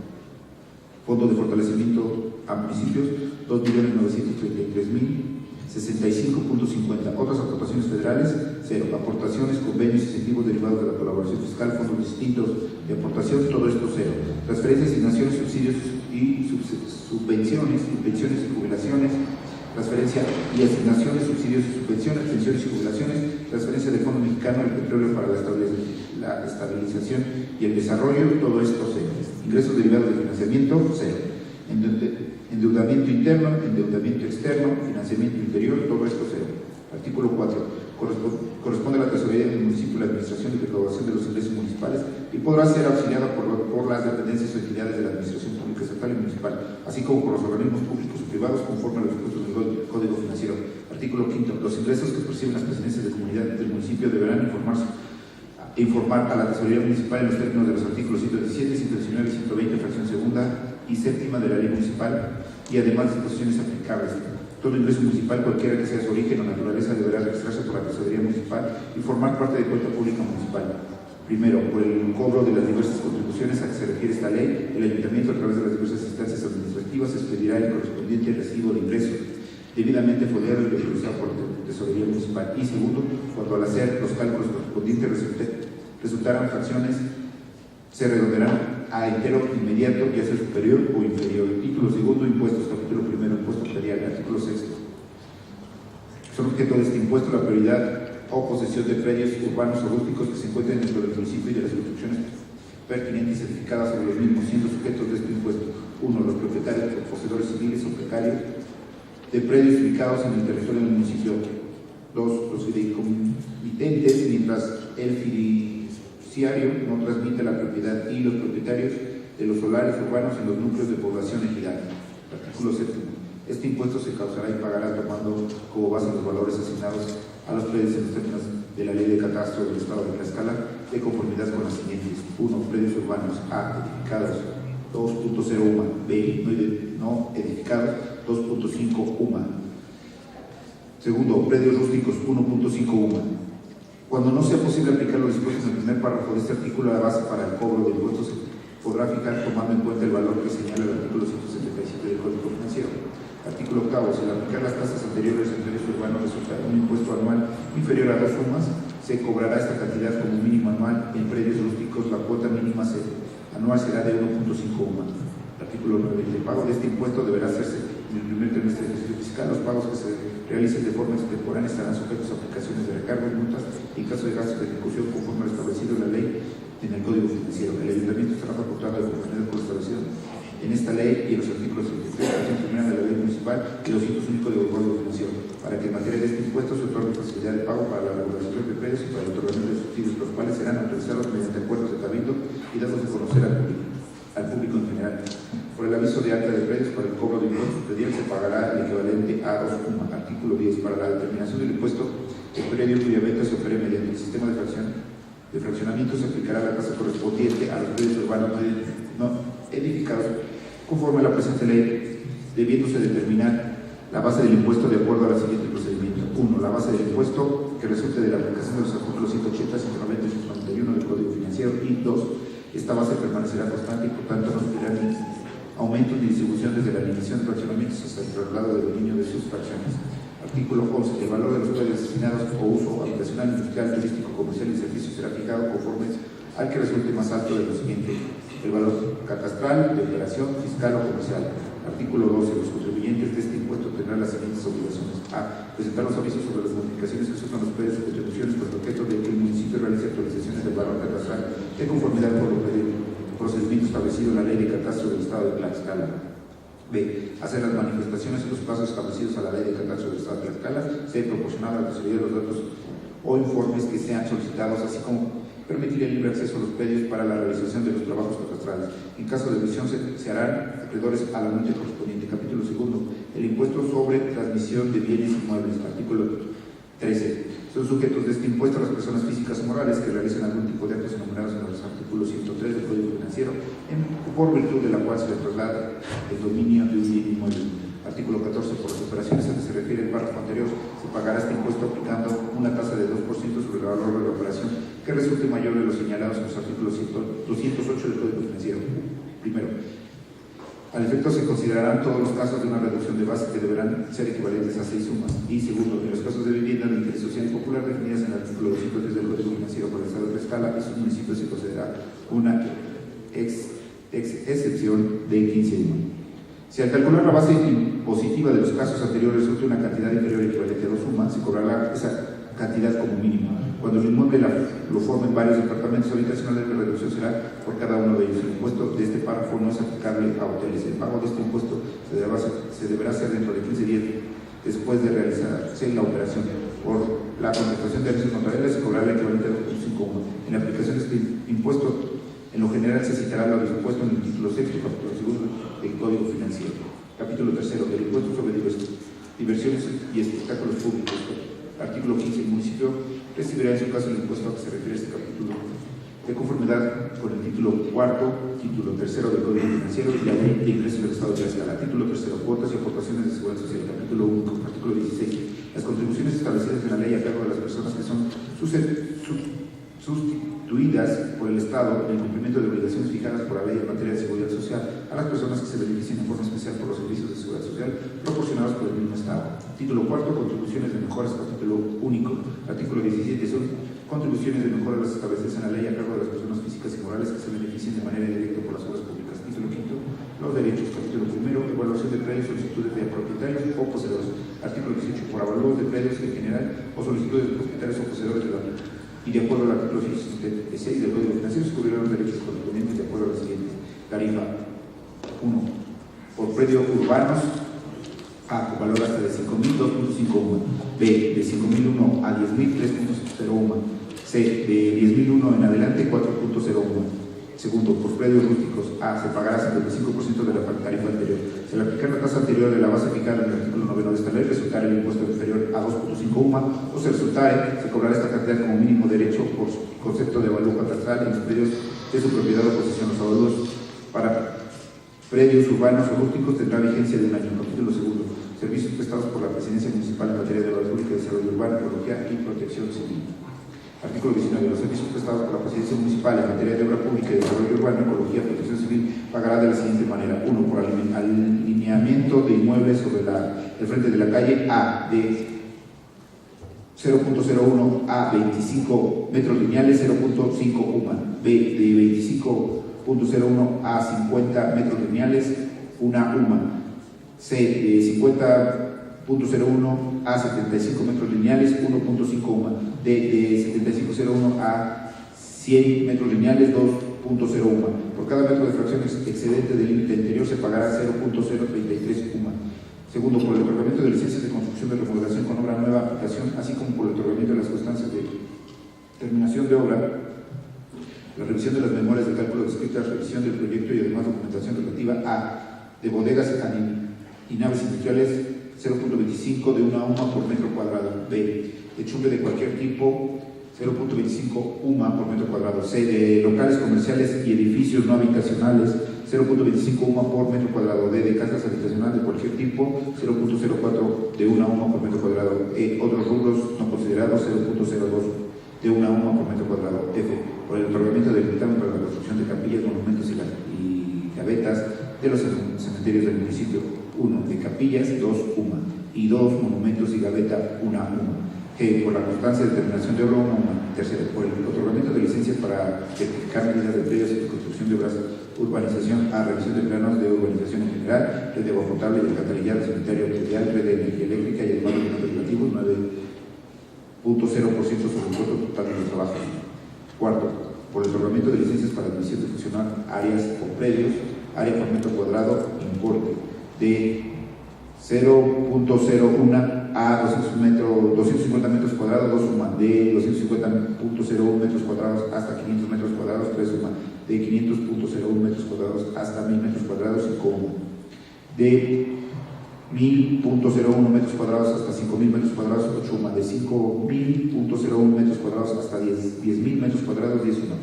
H: Fondo de fortalecimiento a municipios, 2.933.065.50. Otras aportaciones federales, 0. Aportaciones, convenios, incentivos derivados de la colaboración fiscal, fondos distintos de aportación, todo esto, 0. Transferencias, asignaciones, subsidios y subvenciones, pensiones y jubilaciones, transferencia y asignaciones, subsidios y subvenciones, pensiones y jubilaciones, transferencia del Fondo Mexicano del Petróleo para la estabilización y el desarrollo, todo esto, 0. Ingresos derivados de financiamiento, 0. Endeudamiento interno, endeudamiento externo, financiamiento interior, todo esto, 0. Artículo 4. Corresponde a la tesorería del municipio la administración y recaudación de los ingresos municipales y podrá ser auxiliada por las dependencias o entidades de la administración pública estatal y municipal, así como por los organismos públicos o privados conforme a los dispuestos del Código Financiero. Artículo 5. Los ingresos que perciben las presidencias de comunidad del municipio deberán informar a la tesorería municipal en los términos de los artículos 117, 119 y 120, fracción segunda y séptima de la ley municipal y además disposiciones aplicables. Todo ingreso municipal, cualquiera que sea su origen o naturaleza, deberá registrarse por la tesorería municipal y formar parte de cuenta pública municipal. Primero, por el cobro de las diversas contribuciones a que se refiere esta ley, el ayuntamiento, a través de las diversas instancias administrativas, expedirá el correspondiente recibo de ingresos debidamente foliado y autorizado por la tesorería municipal. Y segundo, cuando al hacer los cálculos correspondientes resultaran fracciones, se redondearán a entero inmediato, ya sea superior o inferior. Título segundo, impuestos. Capítulo primero, impuesto predial. Artículo sexto. Son objeto de este impuesto la prioridad o posesión de predios urbanos o rústicos que se encuentren dentro del municipio y de las construcciones pertinentes y certificadas sobre los mismos, siendo sujetos de este impuesto: 1. Los propietarios, poseedores civiles o precarios de predios ubicados en el territorio del municipio. 2. Los fideicomitentes, mientras el fiduciario no transmite la propiedad y los propietarios de los solares urbanos en los núcleos de población ejidal. Artículo 7. Este impuesto se causará y pagará tomando como base los valores asignados a los predios en los términos de la Ley de Catastro del Estado de Tlaxcala, de conformidad con las siguientes: 1. Predios urbanos A edificados 2.0 UMA, B no edificados 2.5 UMA. Segundo, predios rústicos 1.5 UMA. Cuando no sea posible aplicar los dispuestos en el primer párrafo de este artículo, la base para el cobro de impuestos se podrá fijar tomando en cuenta el valor que señala el artículo 177 del Código Financiero. Artículo 8. Si al aplicar las tasas anteriores en predios urbanos resulta un impuesto anual inferior a 2 UMAs, se cobrará esta cantidad como mínimo anual. En predios rústicos la cuota mínima anual será de 1.5 UMA. Artículo 9. El pago de este impuesto deberá hacerse en el primer trimestre del ejercicio fiscal. Los pagos que se realicen de forma extemporánea estarán sujetos a aplicaciones de recargos y multas en caso de gastos de ejecución conforme a lo establecido en la ley en el Código Financiero. El Ayuntamiento estará facultado de conformidad con lo establecido en esta ley y en los artículos 73 de la Ley Municipal y 201 del Código Financiero, para que en materia de este impuesto se otorgue facilidad de pago para la regulación de precios y para el otorgamiento de subsidios, los cuales serán autorizados mediante acuerdos de cabildo y dados a conocer al público en general. Por el aviso de alta de precios para el cobro de impuestos predial se pagará el equivalente a 2 UMA. Artículo 10. Para la determinación del impuesto, el predio cuya venta se opere mediante el sistema de fraccionamiento se aplicará la tasa correspondiente a los predios urbanos no edificados conforme a la presente ley, debiéndose determinar la base del impuesto de acuerdo a la siguiente procedimiento. 1. La base del impuesto que resulte de la aplicación de los artículos 180, 190 y 191 del Código Financiero. Y 2. Esta base permanecerá constante y por tanto no sufrirá ni aumentos ni distribución desde la eliminación de fraccionamientos hasta el traslado del dominio de sus fracciones. Artículo 11. El valor de los predios destinados o uso habitacional, industrial, turístico, comercial y servicio será fijado conforme al que resulte más alto de lo siguiente: el valor catastral, de operación, fiscal o comercial. Artículo 12. Los contribuyentes de este impuesto tendrán las siguientes obligaciones: a. Presentar los avisos sobre las modificaciones que sufran los predios y contribuciones por el objeto de que el municipio realice actualizaciones del valor catastral de conformidad con los procedimientos establecidos en la Ley de Catastro del Estado de Tlaxcala. B. Hacer las manifestaciones en los plazos establecidos a la Ley de Catastro del Estado de Tlaxcala, ser proporcionada a la tesorería de los datos o informes que sean solicitados, así como permitir el libre acceso a los predios para la realización de los trabajos catastrales. En caso de omisión se harán acreedores a la multa correspondiente. Capítulo 2. El impuesto sobre transmisión de bienes inmuebles. Artículo 13. Son sujetos de este impuesto las personas físicas o morales que realicen algún tipo de actos enumerados en los artículos 103 del Código Financiero, por virtud de la cual se le traslada el dominio de un bien inmueble. Artículo 14. Por las operaciones a que se refiere el párrafo anterior, se pagará este impuesto aplicando una tasa de 2% sobre el valor de la operación que resulte mayor de los señalados en los artículos 208 del Código Financiero. Primero, al efecto se considerarán todos los casos de una reducción de base que deberán ser equivalentes a 6 UMAs. Y segundo, en los casos de vivienda de interés social y popular definidas en el artículo 203 del Código Financiero por el Estado de Tlaxcala y sus municipios se considerará una excepción de 15 UMAs. Si al calcular la base impositiva de los casos anteriores resulta una cantidad inferior equivalente a 2 UMAs, se cobrará esa cantidad como mínimo. Cuando el inmueble lo formen varios departamentos habitacionales, la reducción será por cada uno de ellos. El impuesto de este párrafo no es aplicable a hoteles. El pago de este impuesto se deberá hacer dentro de 15 días después de realizarse la operación. Por la contratación de avisos notariales se cobrará el equivalente a 2.5 UMA. En la aplicación de este impuesto, en lo general se citará lo dispuesto en el título 6, capítulo 2 del Código Financiero. Capítulo 3. Del impuesto sobre diversiones y espectáculos públicos. Artículo 15. El municipio recibirá en su caso el impuesto a que se refiere este capítulo de conformidad con el título 4, título 3 del Código Financiero y la Ley de Ingresos del Estado de Tlaxcala. Título 3. Cuotas y aportaciones de seguridad social. Capítulo 1. Artículo 16. Las contribuciones establecidas en la ley a cargo de las personas que son sustituidas por el Estado en el cumplimiento de obligaciones fijadas por la ley en materia de seguridad social a las personas que se beneficien en forma especial por los servicios de seguridad social proporcionados por el mismo Estado. Título 4. Contribuciones de mejoras. Capítulo único. Artículo 17. Son contribuciones de mejoras establecidas en la ley a cargo de las personas físicas y morales que se beneficien de manera directa por las obras públicas. Título 5. Los derechos. Capítulo 1. Evaluación de predios, solicitudes de propietarios o poseedores. Artículo 18. Por avalúos de predios en general o solicitudes de propietarios o poseedores de la y de acuerdo al artículo 76 del Código Financiero se cubrirán los derechos correspondientes de acuerdo a la siguiente tarifa. 1. Por predios urbanos A. Con valor hasta de 5.000, 2.5 UMA. B. De 5.001 a 10.000, 3.0 UMA. C. De 10.001 en adelante, 4.0 UMA. Segundo, por predios rústicos. A. Se pagará 75% de la tarifa anterior. Si al aplicar la tasa anterior de la base fijada en el artículo 9 de esta ley, resultare el impuesto inferior a 2.5 UMA, o se resultare, se cobrará esta cantidad como mínimo derecho por concepto de avalúo catastral en los predios de su propiedad o posesión. Los avalúos para predios urbanos o rústicos tendrá vigencia de un año. Capítulo segundo. Servicios prestados por la Presidencia Municipal en materia de obra pública, desarrollo urbano, ecología y protección civil. Artículo 19. Los servicios prestados por la Presidencia Municipal en materia de obra pública y desarrollo urbano, ecología y protección civil pagará de la siguiente manera. 1. Por alineamiento de inmuebles sobre el frente de la calle A de 0.01 a 25 metros lineales, 0.5 UMA. B. De 25.01 a 50 metros lineales, 1 UMA. C. De 50.01 a 75 metros lineales, 1.5 UMA. D. De 75.01 a 100 metros lineales, 2.0 UMA. Por cada metro de fracción excedente del límite interior se pagará 0.033 UMA. Segundo, por el otorgamiento de licencias de construcción de remodelación con obra nueva aplicación, así como por el otorgamiento de las constancias de terminación de obra, la revisión de las memorias de cálculo descritas, revisión del proyecto y además documentación relativa a de bodegas y naves industriales, 0.25 de 1 UMA por metro cuadrado. B. Techumbre de cualquier tipo, 0.25 UMA por metro cuadrado. C. De locales comerciales y edificios no habitacionales, 0.25 UMA por metro cuadrado. D. De casas habitacionales de cualquier tipo, 0.04 de 1 UMA por metro cuadrado. E. Otros rubros no considerados, 0.02 de 1 UMA por metro cuadrado. F. Por el otorgamiento del dictamen para la construcción de capillas, monumentos y gavetas de los cementerios del municipio. 1. De capillas, 2 UMA. Y 2. Monumentos y gaveta, 1 UMA. G. Por la constancia de terminación de obra, 1 UMA. Tercero, por el otorgamiento de licencias para certificar medidas de predios y construcción de obras, urbanización a revisión de planos de urbanización en general, red de agua potable y alcantarillado, sanitario arterial, red de energía eléctrica y además de los relativos, 9.0% sobre el costo total de los trabajos. Cuarto, por el otorgamiento de licencias para admisión de funcionar áreas o predios, área por metro cuadrado, importe de 0.01 a 250 metros cuadrados, 2 UMA. De 250.01 metros cuadrados hasta 500 metros cuadrados, 3 UMA. De 500.01 metros cuadrados hasta 1000 metros cuadrados, 5 UMA. De 1000.01 metros cuadrados hasta 5000 metros cuadrados, 8 UMA. De 5000.01 metros cuadrados hasta 10.000 metros cuadrados, 10 UMA.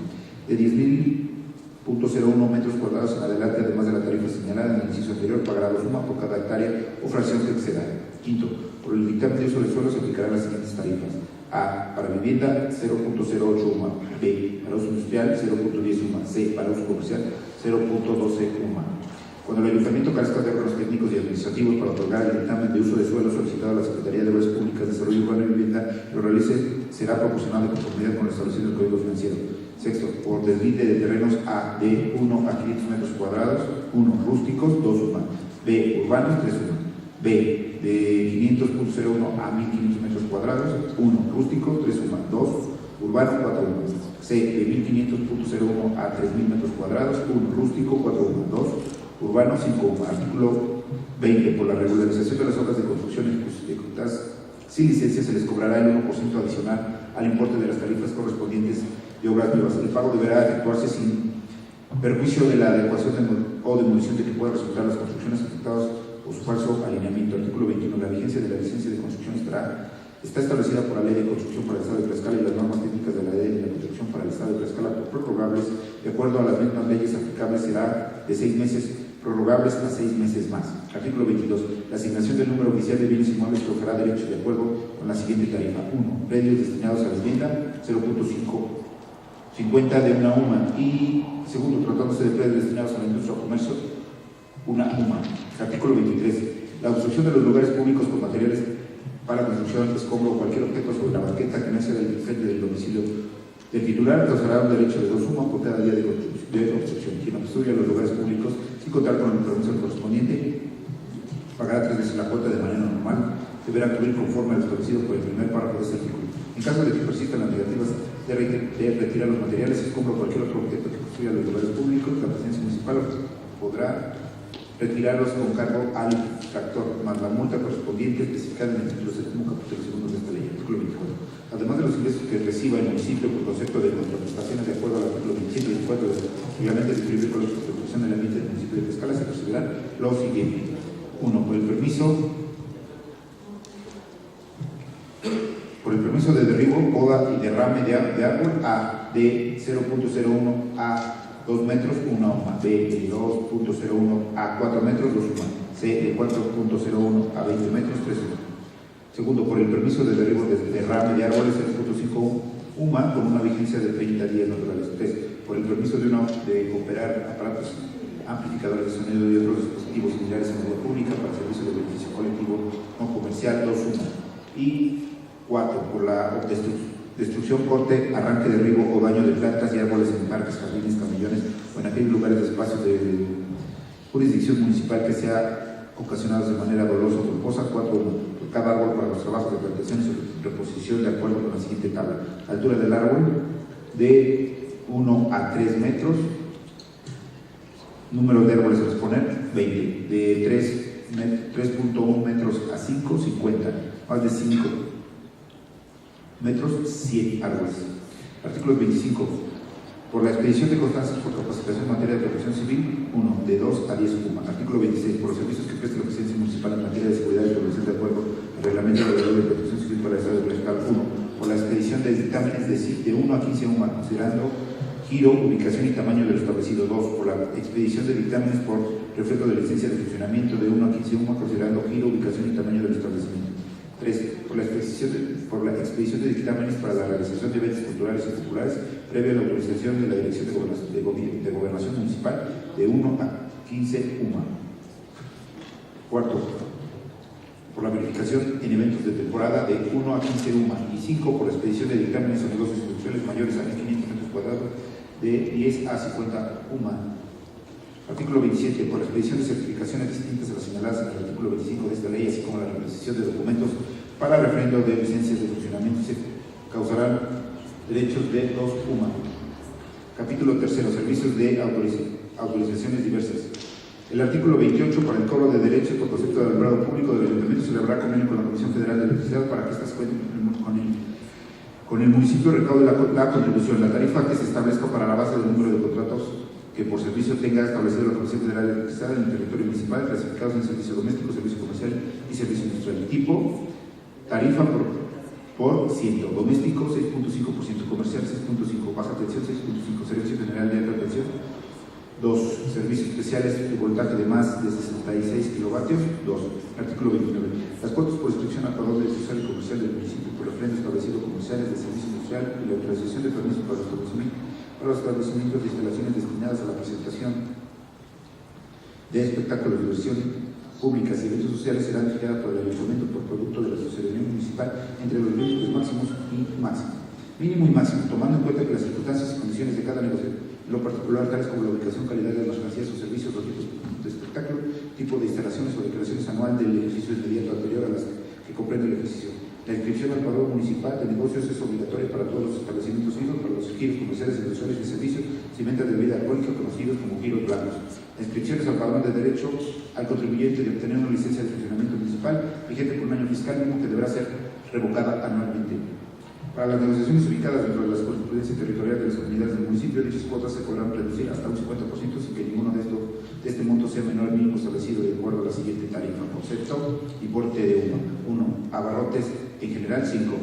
H: De 10.001 metros cuadrados en adelante, además de la tarifa señalada en el inciso anterior, pagará 2 UMA por cada hectárea o fracción que exceda. Quinto, por el dictamen de uso del suelo se aplicarán las siguientes tarifas. A. Para vivienda, 0.08 UMA. B. Para uso industrial, 0.10 UMA. C. Para uso comercial, 0.12 UMA. Cuando el ayuntamiento carezca de órganos técnicos y administrativos para otorgar el dictamen de uso de suelo solicitado a la Secretaría de Obras Públicas, Desarrollo Urbano y Vivienda, lo realice, será proporcional de conformidad con lo establecido en el Código Financiero. Sexto, por deslinde de terrenos A de 1 a 500 metros cuadrados, 1 rústicos, 2 UMA. B. Urbanos, 3 UMA. B. De 500.01 a 1500 metros cuadrados, 1 rústicos, 3 UMA. 2 urbanos, 4 UMA. C. De 1500.01 a 3000 metros cuadrados, 1 rústico, 4 UMA. 2 urbanos, 5 UMA. Artículo 20. Por la regularización de las obras de construcción ejecutadas sin licencia se les cobrará el 1% adicional al importe de las tarifas correspondientes de obras nuevas. El pago deberá efectuarse sin perjuicio de la adecuación o demolición de que puedan resultar las construcciones afectadas o su falso alineamiento. Artículo 21. La vigencia de la licencia de construcción está establecida por la Ley de Construcción para el Estado de Tlaxcala y las normas técnicas de la Ley de la Construcción para el Estado de Tlaxcala prorrogables de acuerdo a las mismas leyes aplicables, será de 6 meses prorrogables a 6 meses más. Artículo 22. La asignación del número oficial de bienes inmuebles colocará derecho de acuerdo con la siguiente tarifa. 1. Predios destinados a vivienda, 0.50 de 1 UMA. Y segundo, tratándose de predios destinados a la industria o comercio, 1 UMA. Artículo 23. La obstrucción de los lugares públicos con materiales para construcción, escombro o cualquier objeto sobre la banqueta que no sea del frente del domicilio del titular causará un derecho de 2 UMA por cada día de obstrucción. Quien obstruya los lugares públicos sin contar con el permiso correspondiente pagará 3 veces la cuota de manera normal. Deberá cubrir conforme a lo establecido por el primer párrafo de este artículo. En caso de que persistan las negativas de retirar los materiales, escombro o cualquier otro objeto que obstruya los lugares públicos, la presidencia municipal podrá retirarlos con cargo al infractor, más la multa correspondiente especificada en el título 7 capítulo 2 de esta ley. Artículo 24. Además de los ingresos que reciba el municipio por concepto de contraprestaciones de acuerdo al artículo 27 y 24 del Reglamento de Equilibrio Ecológico de Protección del Ambiente del municipio de Tlaxcala, se procederá lo siguiente. 1. Por el permiso de derribo, poda y derrame de árbol A de 0.01 a 2 metros, 1 UMA. B de 2.01 a 4 metros, 2 UMA. C de 4.01 a 20 metros, 3 UMA. Segundo, por el permiso de derribo de derrame de árboles, 0.5 UMA con una vigencia de 30 días naturales. 3. Por el permiso de operar aparatos amplificadores de sonido y otros dispositivos similares en vía pública para servicio de beneficio colectivo no comercial, 2 UMA. Y 4. Por la destrucción, corte, arranque, derribo o daño de plantas y árboles en parques, jardines, camellones o en aquellos lugares de espacios de jurisdicción municipal que sea ocasionados de manera dolosa o culposa, 4 UMA. Por cada árbol para los trabajos de plantación y su reposición de acuerdo con la siguiente tabla. Altura del árbol de 1 a 3 metros. Número de árboles a exponer, 20. De 3.1 metros a 5, 50. Más de 5 metros, 100 árboles. Artículo 25. Por la expedición de constancias por capacitación en materia de protección civil, 1. De 2 a 10 UMA. Artículo 26. Por los servicios que preste la presidencia municipal en materia de seguridad y prevención de acuerdo al reglamento de la ley de protección civil para el Estado de Tlaxcala, 1. Por la expedición de dictámenes de 1 a 15 UMA, considerando giro, ubicación y tamaño de lo establecido. 2. Por la expedición de dictámenes por reflejo de licencia de funcionamiento de 1 a 15 UMA, considerando giro, ubicación y tamaño del establecimiento. 3. Por la expedición de dictámenes para la realización de eventos culturales y populares, previa a la autorización de la Dirección de Gobernación Municipal de 1 a 15 UMA. 4. Por la verificación en eventos de temporada de 1 a 15 UMA. Y 5. Por la expedición de dictámenes a negocios industriales mayores a 1.500 metros cuadrados de 10 a 50 UMA. Artículo 27. Por la expedición de certificaciones distintas a las señaladas en el artículo 25 de esta ley, así como la realización de documentos para refrendo de licencias de funcionamiento, se causarán derechos de 2 UMA. Capítulo 3. Servicios de autorizaciones diversas. El artículo 28. Para el cobro de derechos por concepto de alumbrado público del Ayuntamiento se celebrará convenio con la Comisión Federal de Electricidad para que estas cuenten con el municipio recaude la contribución, la tarifa que se establezca para la base del número de contratos que por servicio tenga establecido la Comisión Federal de Electricidad en el territorio municipal, clasificados en servicio doméstico, servicio comercial y servicio industrial. Tipo, tarifa por ciento, doméstico 6.5%, comercial 6.5%, baja tensión 6.5%, servicio general de alta tensión 2, servicios especiales de voltaje de más de 66 kilovatios 2. Artículo 29. Las cuotas por restricción al pago de social y comercial del municipio por refrendo establecido comerciales de servicio industrial y la autorización de permiso para los establecimientos de instalaciones destinadas a la presentación de espectáculos de diversión públicas y eventos sociales serán fijadas por el ayuntamiento por producto de la asociación municipal entre los límites máximos y máximos. Mínimo y máximo, tomando en cuenta que las circunstancias y condiciones de cada negocio, en lo particular tales como la ubicación, calidad de las mercancías o servicios o tipos de espectáculo, tipo de instalaciones o declaraciones anual del ejercicio inmediato anterior a las que comprende el ejercicio. La inscripción al padrón municipal de negocios es obligatoria para todos los establecimientos giros, para los giros comerciales, industriales y servicios, sin venta de bebida alcohólica, conocidos como giros blancos. La inscripción es al padrón de derecho al contribuyente de obtener una licencia de funcionamiento municipal vigente por un año fiscal mínimo que deberá ser revocada anualmente. Para las negociaciones ubicadas dentro de la jurisprudencia territorial de las comunidades del municipio, dichas cuotas se podrán reducir hasta un 50% sin que ninguno de este monto sea menor al mínimo establecido de acuerdo a la siguiente tarifa: concepto y porte de 1. Abarrotes en general 5.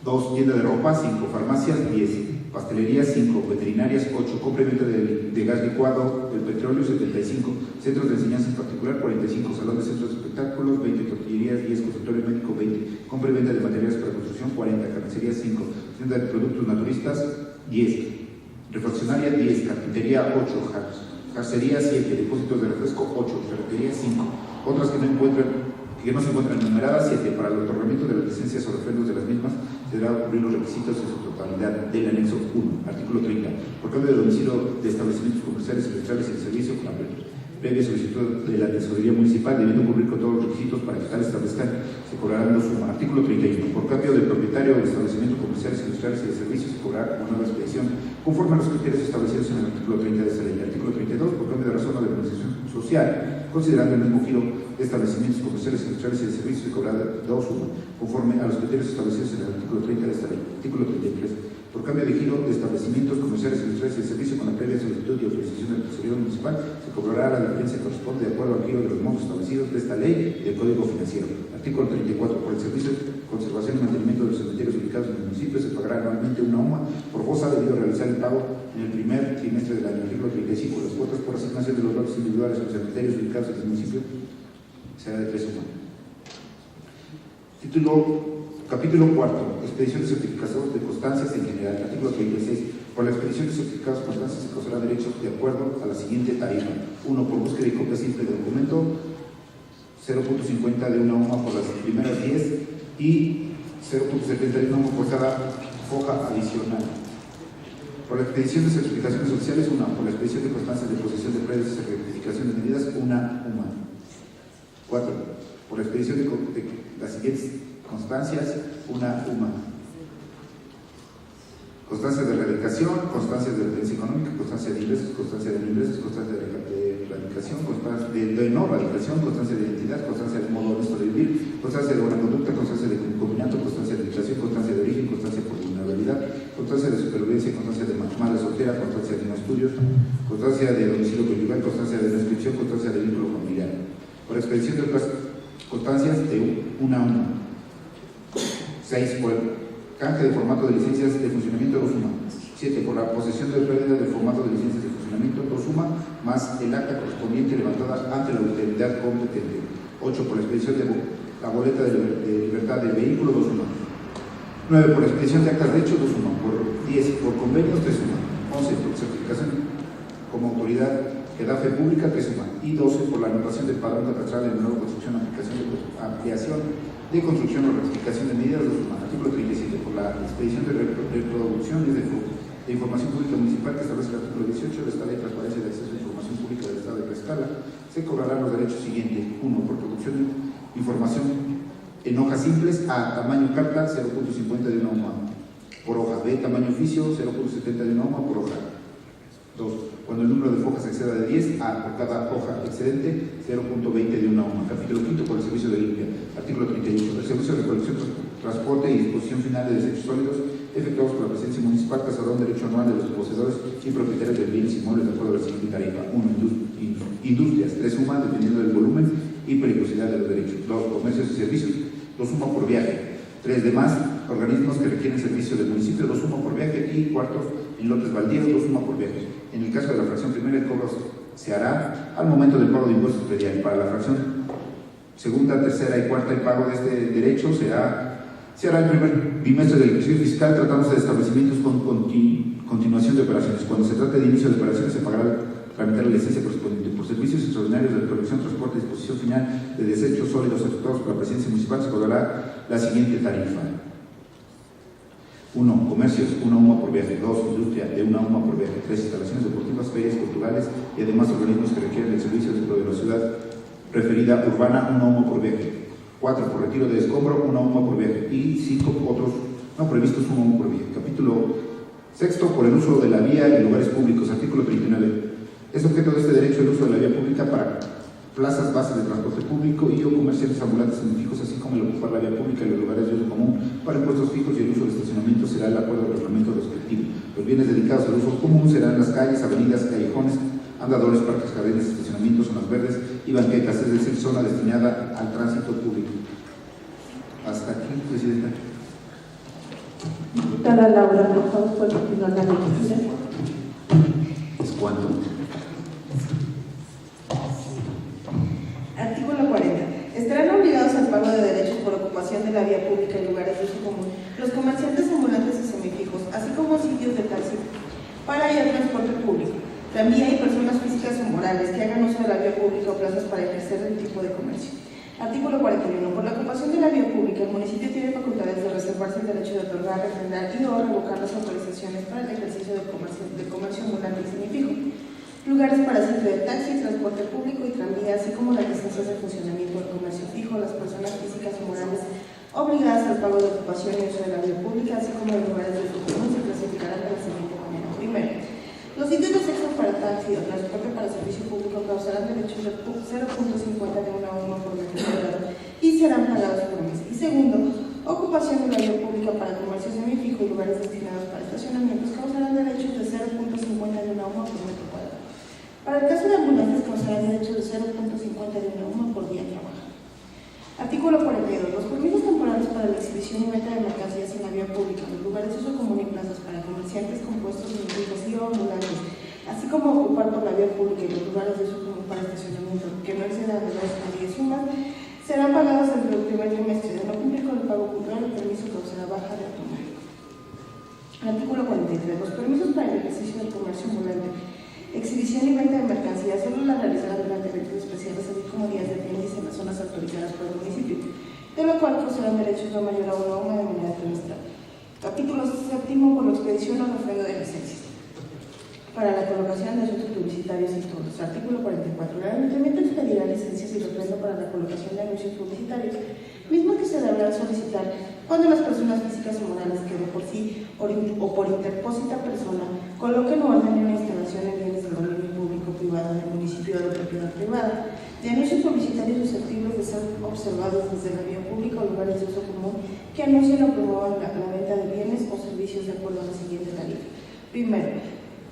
H: 2. Tienda de ropa 5. Farmacias 10. Pastelería 5. Veterinarias 8. Compra y venta de gas licuado, del petróleo 75. Centros de enseñanza en particular 45. Salón de centros de espectáculos 20. Tortillerías 10. Consultorio médico 20. Compra y venta de materiales para construcción 40. Carnicería 5. Tienda de productos naturistas 10. Refaccionaria 10. Carpintería 8. Jarcería 7. Depósitos de refresco 8. Ferretería 5. Otras que no se encuentran enumeradas 7. Para el otorgamiento de las licencias o refrendos de las mismas se deberá cubrir los requisitos en su totalidad del anexo 1. Artículo 30. Por cambio de domicilio de establecimientos comerciales, industriales y de servicio con la previa solicitud de la Tesorería Municipal, debiendo cumplir con todos los requisitos para que tal establezcan, se cobrarán dos sumas. Artículo 31. Por cambio del propietario del establecimiento comerciales, industriales y de servicios, se cobrará una nueva expedición conforme a los criterios establecidos en el artículo 30 de esta ley. Artículo 32. Por cambio de razón o de organización social, considerando el mismo giro de establecimientos comerciales, industriales y de servicios, se cobrará dos sumas, conforme a los criterios establecidos en el artículo 30 de esta ley. Artículo 33. Por cambio de giro de establecimientos comerciales, industriales y de servicio con la previa solicitud y autorización del Tesorería Municipal, se cobrará la diferencia que corresponde de acuerdo al giro de los montos establecidos de esta ley y del Código Financiero. Artículo 34. Por el servicio de conservación y mantenimiento de los cementerios ubicados en el municipio, se pagará anualmente una UMA por fosa debido a realizar el pago en el primer trimestre del año. Artículo 35. Las cuotas por asignación de los lotes individuales a los cementerios ubicados en el municipio será de 3 UMA. Capítulo 4. Expedición de certificados de constancias en general. Artículo 36. Por la expedición de certificados de constancias se causará derechos de acuerdo a la siguiente tarifa. 1. Por búsqueda y copia simple del documento, 0.50 de una UMA por las primeras 10 y 0.70 de una UMA por cada hoja adicional. Por la expedición de certificaciones oficiales, 1. Por la expedición de constancias de posesión de previas y certificación de medidas, una UMA. 4. Por la expedición de las siguientes constancias, una UMA. Constancia de erradicación, constancia de referencia económica, constancia de ingresos, constancia de no ingresos, constancia de erradicación, constancia de no erradicación, constancia de identidad, constancia de modo honesto de vivir, constancia de buena conducta, constancia de concominato, constancia de inflación, constancia de origen, constancia por vulnerabilidad, constancia de supervivencia, constancia de madre soltera, constancia de no estudios, constancia de domicilio conyugal, constancia de no inscripción, constancia de vínculo familiar. Por expedición de otras constancias de una UMA. 6. Por el canje de formato de licencias de funcionamiento, 2 UMA. 7. Por la posesión de pérdida del formato de licencias de funcionamiento, 2 UMA, más el acta correspondiente levantada ante la autoridad competente. 8. Por la expedición de la boleta de libertad del vehículo, 2 UMA. 9. Por la expedición de actas de hecho, 2 UMA. Por 10. Por convenios, 3 UMA. 11. Por certificación como autoridad que da fe pública, 3 UMA. Y 12. Por la anotación del padrón catastral de nueva construcción, ampliación de construcción o rectificación de medidas, 2 UMA. Artículo 37. Por la expedición de reproducciones de información pública municipal que establece el artículo 18 de esta ley de transparencia de acceso a información pública del Estado de Tlaxcala, se cobrarán los derechos siguientes. 1. Por producción de información en hojas simples, A. Tamaño carta, 0.50 de una UMA por hoja. B. Tamaño oficio, 0.70 de una UMA por hoja. 2. Cuando el número de hojas exceda de 10, A. Por cada hoja excedente, 0.20 de una UMA. Capítulo 5. Por el servicio de limpia. Artículo 38. El servicio de recolección, transporte y disposición final de desechos sólidos efectuados por la presidencia municipal casará un derecho anual de los poseedores y propietarios de bienes inmuebles de acuerdo a la siguiente tarifa. 1. Industrias, 3 UMA dependiendo del volumen y peligrosidad de los derechos. 2. Comercios y servicios, 2 UMA por viaje. 3. Demás organismos que requieren servicio del municipio, 2 UMA por viaje. Y 4. En lotes baldíos, 2 UMA por viaje. En el caso de la fracción primera, el cobro se hará al momento del pago de impuestos predial. Para la fracción segunda, tercera y cuarta, el pago de este derecho se hará el primer bimestre del ejercicio fiscal, tratándose de establecimientos con continuación de operaciones. Cuando se trate de inicio de operaciones, se pagará tramitar la licencia correspondiente. Por servicios extraordinarios de recolección, transporte y disposición final de desechos sólidos efectuados por la presidencia municipal, se cobrará la siguiente tarifa. 1. Comercios, 1 UMA por viaje. 2. Industria, de 1 UMA por viaje. 3. Instalaciones deportivas, ferias culturales y además organismos que requieren el servicio dentro de la ciudad referida urbana, 1 UMA por viaje. 4. Por retiro de escombro, 1 UMA por viaje. Y 5. Otros no previstos, 1 UMA por viaje. Capítulo 6. Por el uso de la vía y lugares públicos. Artículo 39. Es objeto de este derecho el uso de la vía pública para plazas, bases de transporte público y o comerciantes ambulantes fijos, así como el ocupar la vía pública y los lugares de uso común para impuestos fijos, y el uso de estacionamiento será el acuerdo del reglamento respectivo. Los bienes dedicados al uso común serán las calles, avenidas, callejones, andadores, parques, jardines, estacionamientos, zonas verdes y banquetas, es decir, zona destinada al tránsito público. Hasta aquí, Presidenta.
B: Diputada Laura, por favor, puede continuar la lectura.
H: ¿Es cuánto?
J: Artículo 40. Estarán obligados al pago de derechos por ocupación de la vía pública en lugares de uso común los comerciantes ambulantes y semifijos, así como sitios de taxi para y al transporte público, tranvía y personas físicas o morales que hagan uso de la vía pública o plazas para ejercer el tipo de comercio. Artículo 41. Por la ocupación de la vía pública, el municipio tiene facultades de reservarse el derecho de otorgar, refrendar y o revocar las autorizaciones para el ejercicio del comercio ambulante y semifijo. lugares para sitio de taxi, transporte público y tranvía, así como las licencias de funcionamiento del comercio fijo, las personas físicas o morales obligadas al pago de ocupación y uso de la vía pública, así como los lugares de uso común, se clasificarán de la siguiente manera. Primero, los sitios de sexo para taxi o transporte para servicio público causarán derechos de 0.50 de una UMA por metro cuadrado y serán pagados por mes. Y segundo, ocupación de la vía pública para comercio semifijo y lugares destinados para estacionamientos causarán derechos de 0.50 de una UMA por metro cuadrado. Para el caso de ambulancias causarán derechos de 0.50 de una UMA por día de trabajo. Artículo 42. Los permisos temporales para la exhibición y venta de mercancías en la vía pública, los lugares de uso común y plazas para comerciantes con puestos semificos y ambulantes, así como ocupar por la vía pública y los lugares de uso común para estacionamiento que no excedan de 2 a 10 UMA, serán pagados entre el primer trimestre. De no cumplir con el pago puntual, el permiso causará baja de automático. Artículo 43. Los permisos para el ejercicio del comercio ambulante, exhibición y venta de mercancías solo las realizarán durante eventos especiales, así como días de tianguis en las zonas autorizadas por el municipio, de lo cual procederán derechos no mayor a una UMA de manera trimestral. Capítulo 7. Por la expedición o refrendo de licencias para la colocación de anuncios publicitarios y todos. Artículo 44. El ayuntamiento expedirá licencias y refrendo para la colocación de anuncios publicitarios, mismo que se deberá solicitar cuando las personas físicas o morales que de por sí o por interpósita persona coloquen o ordenen una instalación en bienes del dominio público privado del municipio o de propiedad privada, de anuncios publicitarios susceptibles de ser observados desde la vía pública o lugares de uso común que anuncien o promuevan la venta de bienes o servicios de acuerdo a la siguiente tarifa. Primero,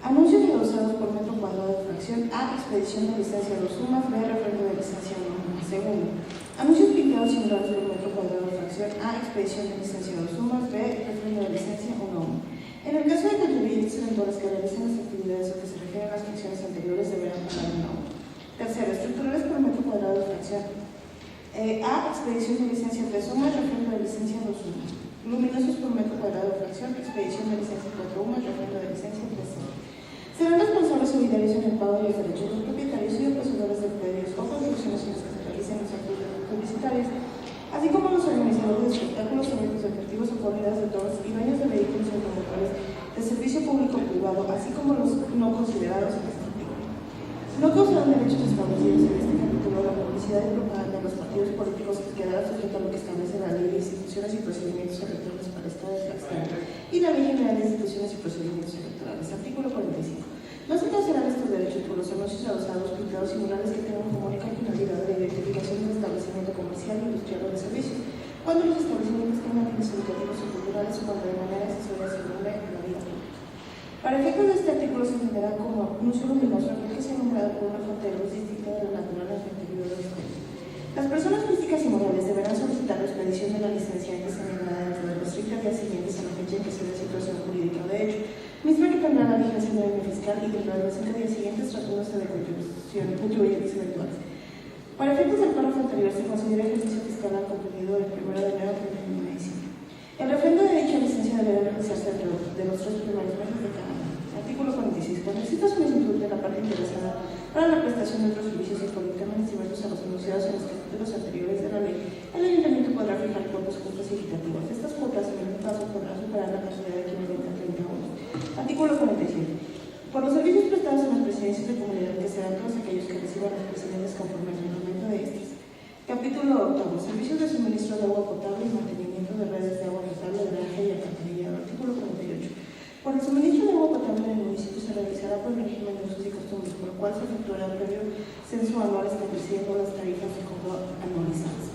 J: anuncios adosados por metro cuadrado de fracción A, expedición de licencia 2 UMAS, B, refrendo de licencia 1 UMAS. Segundo, anuncios pintados similares por metro cuadrado de fracción A, expedición de licencia 2 UMAS, B, refrendo de licencia 1 UMAS. En el caso de contribuyentes eventuales que realicen las actividades a que se refieren a las fracciones anteriores, deberán pagar una UMA. Tercero, estructurales por metro cuadrado de fracción A, expedición de licencia 3 UMAS, refrendo de licencia 2 UMAS. Luminosos por metro cuadrado de fracción, expedición de licencia 4 UMAS, refrendo de licencia 3 UMAS. Serán responsables solidarios en el pago de los derechos de los propietarios y operadores de predios o construcciones en las que se realicen los actos publicitarios, así como los organizadores de espectáculos, eventos deportivos o corridas de toros y dueños de vehículos automotores de servicio público o privado, así como los no considerados en este artículo. No causarán derechos establecidos en este capítulo la publicidad y propaganda de los partidos políticos que quedará sujeto a lo que establece la ley de instituciones y procedimientos electorales para el Estado de Tlaxcala y la Ley General de Instituciones y Procedimientos Electorales. Artículo 45. No se causarán estos derechos por los anuncios adosados, pintados similares que tengan como única finalidad de identificación del establecimiento comercial, industrial o de servicios, cuando los establecimientos tengan fines educativos o culturales o cuando de manera accesoria se nombre en la vida pública. Para efectos de este artículo se entenderá como anuncio luminoso aquel que sea nombrado por una fuente de luz distinta de la natural en el interior del exterior. Las personas físicas y morales deberán solicitar la expedición de la licencia antes señalada dentro de los 30 días siguientes a la fecha en que se dé situación jurídica de hecho, misma que tendrá la vigencia del año fiscal y dentro de los 5 días siguientes tratándose de contribuyentes eventuales. Para efectos del párrafo anterior se considera ejercicio fiscal al comprendido del 1 de enero al 31 de diciembre. El refrendo de dicha licencia deberá realizarse dentro de los 3 primeros meses de cada año. Artículo 46. Cuando exista solicitud de la parte interesada para la prestación de otros servicios y por términos diversos a los anunciados en los capítulos anteriores de la ley, el ayuntamiento podrá fijar cuotas justas y equitativas. Estas cuotas en el caso podrán superar la cantidad de equivalente a 31. Artículo 47. Por los servicios prestados en las presidencias de comunidad, que serán todos aquellos que reciban las presidencias conforme al reglamento de estas. Capítulo 8. Servicios de suministro de agua potable y mantenimiento de redes de agua potable, drenaje y alcantarillado. Artículo 48. Por el suministro de agua potable en el municipio se realizará por el régimen de usos y costumbres, por lo cual se efectuará previo censo anual estableciendo las tarifas de cobro anualizadas.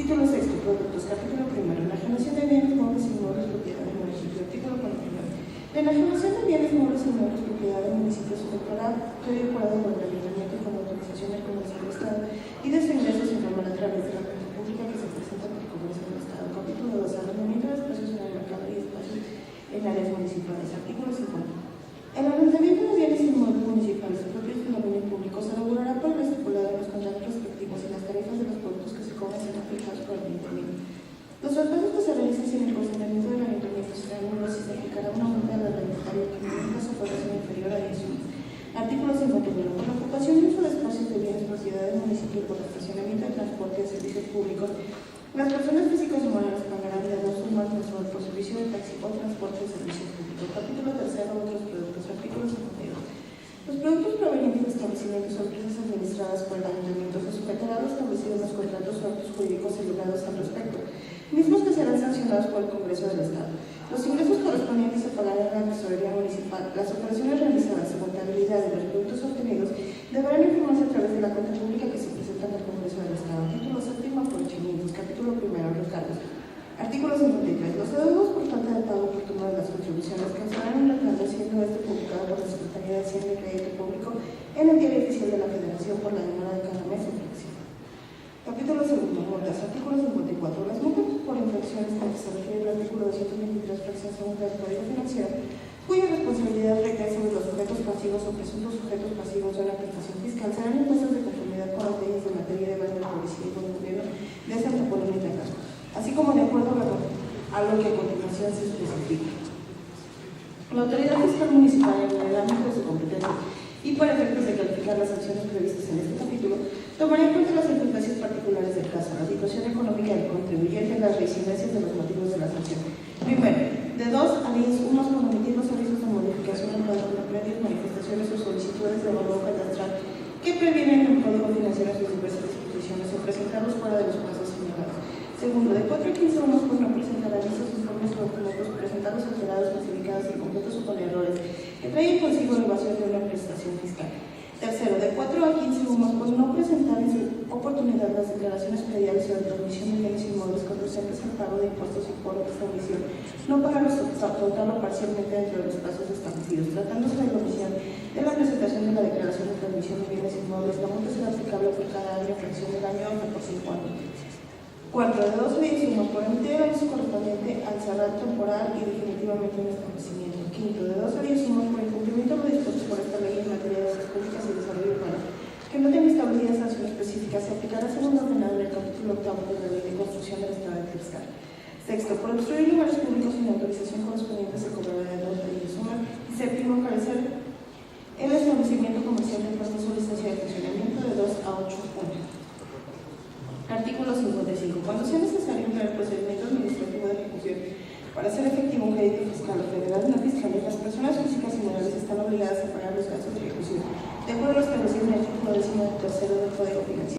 J: Título 6. Productos. Capítulo 1. La generación de bienes muebles y inmuebles propiedad del municipio. Artículo 49. La enajenación de bienes muebles y inmuebles propiedad del municipio se efectuará previo acuerdo con el ayuntamiento y con la autorización del Congreso del Estado y de su ingreso se informará a través de la cuenta pública que se presenta ante el Congreso del Estado. Capítulo 2. Arrendamiento de espacios en el mercado y espacios en áreas municipales. Artículo 50. El arrendamiento de bienes inmuebles municipales propios del dominio público se regulará por el estipulado en los contratos respectivos y las tarifas de los productos que se cobran serán fijados por el ayuntamiento. Los traspasos que se realicen sin el consentimiento del ayuntamiento serán nulos y se aplicará una multa al arrendatario que nunca su población inferior a 10 UMAS. Artículo 51. Por la ocupación y uso de espacios de bienes propiedad del municipio por estacionamiento de transporte de servicios públicos, las personas físicas y morales pagarán de 2 UMAS mensual por servicio de taxi o transporte de servicio público. Capítulo 3. Otros productos. Artículo 52. Los productos provenientes de establecimientos o empresas administradas por el ayuntamiento se sujetarán a lo establecido en los contratos o actos jurídicos celebrados al respecto, mismos que serán sancionados por el Congreso del Estado. Los ingresos correspondientes se pagarán a la tesorería municipal. Las operaciones realizadas en contabilidad de los productos obtenidos deberán informarse a través de la cuenta pública que se presenta al Congreso del Estado. Título 7, aprovechamientos. Capítulo 1, recargos. Artículo 53. Los adeudos por falta de pago oportuno de las contribuciones causarán un recargo, siendo este publicado por la Secretaría de Hacienda y Crédito Público en el Diario Oficial de la Federación por la demora de cada mes en fracción. Capítulo 2. Multas. Artículo 54. Las multas por infracciones a que se refiere el artículo 223, fracción segunda del Código Financiero, cuya responsabilidad recae sobre los sujetos pasivos o presuntos sujetos pasivos de una prestación fiscal, serán impuestos de conformidad con las leyes de materia de baño de policía y buen gobierno de Santa Paulina de Tecasco, así como de acuerdo a lo que a continuación se especifica. La autoridad fiscal municipal, en el ámbito de su competencia y para efectos de calificar las sanciones previstas en este capítulo, tomará en cuenta las circunstancias particulares del caso, la situación económica del contribuyente, las reincidencias de los motivos de la sanción. Primero, de 2 a 10 unos con emitir los avisos de modificación en cuanto a predios, manifestaciones o solicitudes de valor catastral que previenen el Código Financiero sus diversas disposiciones o presentarlos fuera de los plazos señalados. Segundo, de 4 a 15 unos por no presentar avisos, informes o documentos presentados, alterados, clasificados, incompletos o con errores que traen consigo la evasión de una prestación fiscal. Tercero, de 4 a 15 unos por no presentar en su oportunidad las declaraciones prediales sobre transmisión de bienes inmuebles conducentes al pago de impuestos y por esta omisión, no pagarlos total o parcialmente dentro de los plazos establecidos. Tratándose de la omisión de la presentación de la declaración de transmisión de bienes inmuebles, la multa será aplicable por cada año, fracción del año o por 5 años. 4. De 2 a 10 unos por emitir el aviso correspondiente al cerrar temporal y definitivamente un establecimiento. Quinto, de 2 a 10 unos por incumplimiento de lo dispuesto por esta ley en materia de obras públicas y desarrollo urbano, que no tenga establecidas sanciones específicas, se aplicará según lo ordenado en el capítulo 8 de la Ley de Construcción del Estado de Fiscal. Sexto, por obstruir lugares públicos sin autorización correspondiente se cobrará de 2 a 10 unos. Y séptimo, carecer el establecimiento comercial de puestos o licencia de funcionamiento de 2 a 8 unos. Artículo 55. Cuando sea necesario emplear el procedimiento administrativo de ejecución para hacer efectivo un crédito fiscal o federal en la fiscalía, las personas físicas y morales están obligadas a pagar los gastos de ejecución, de acuerdo a lo establecido en el artículo 13 del Código Financiero.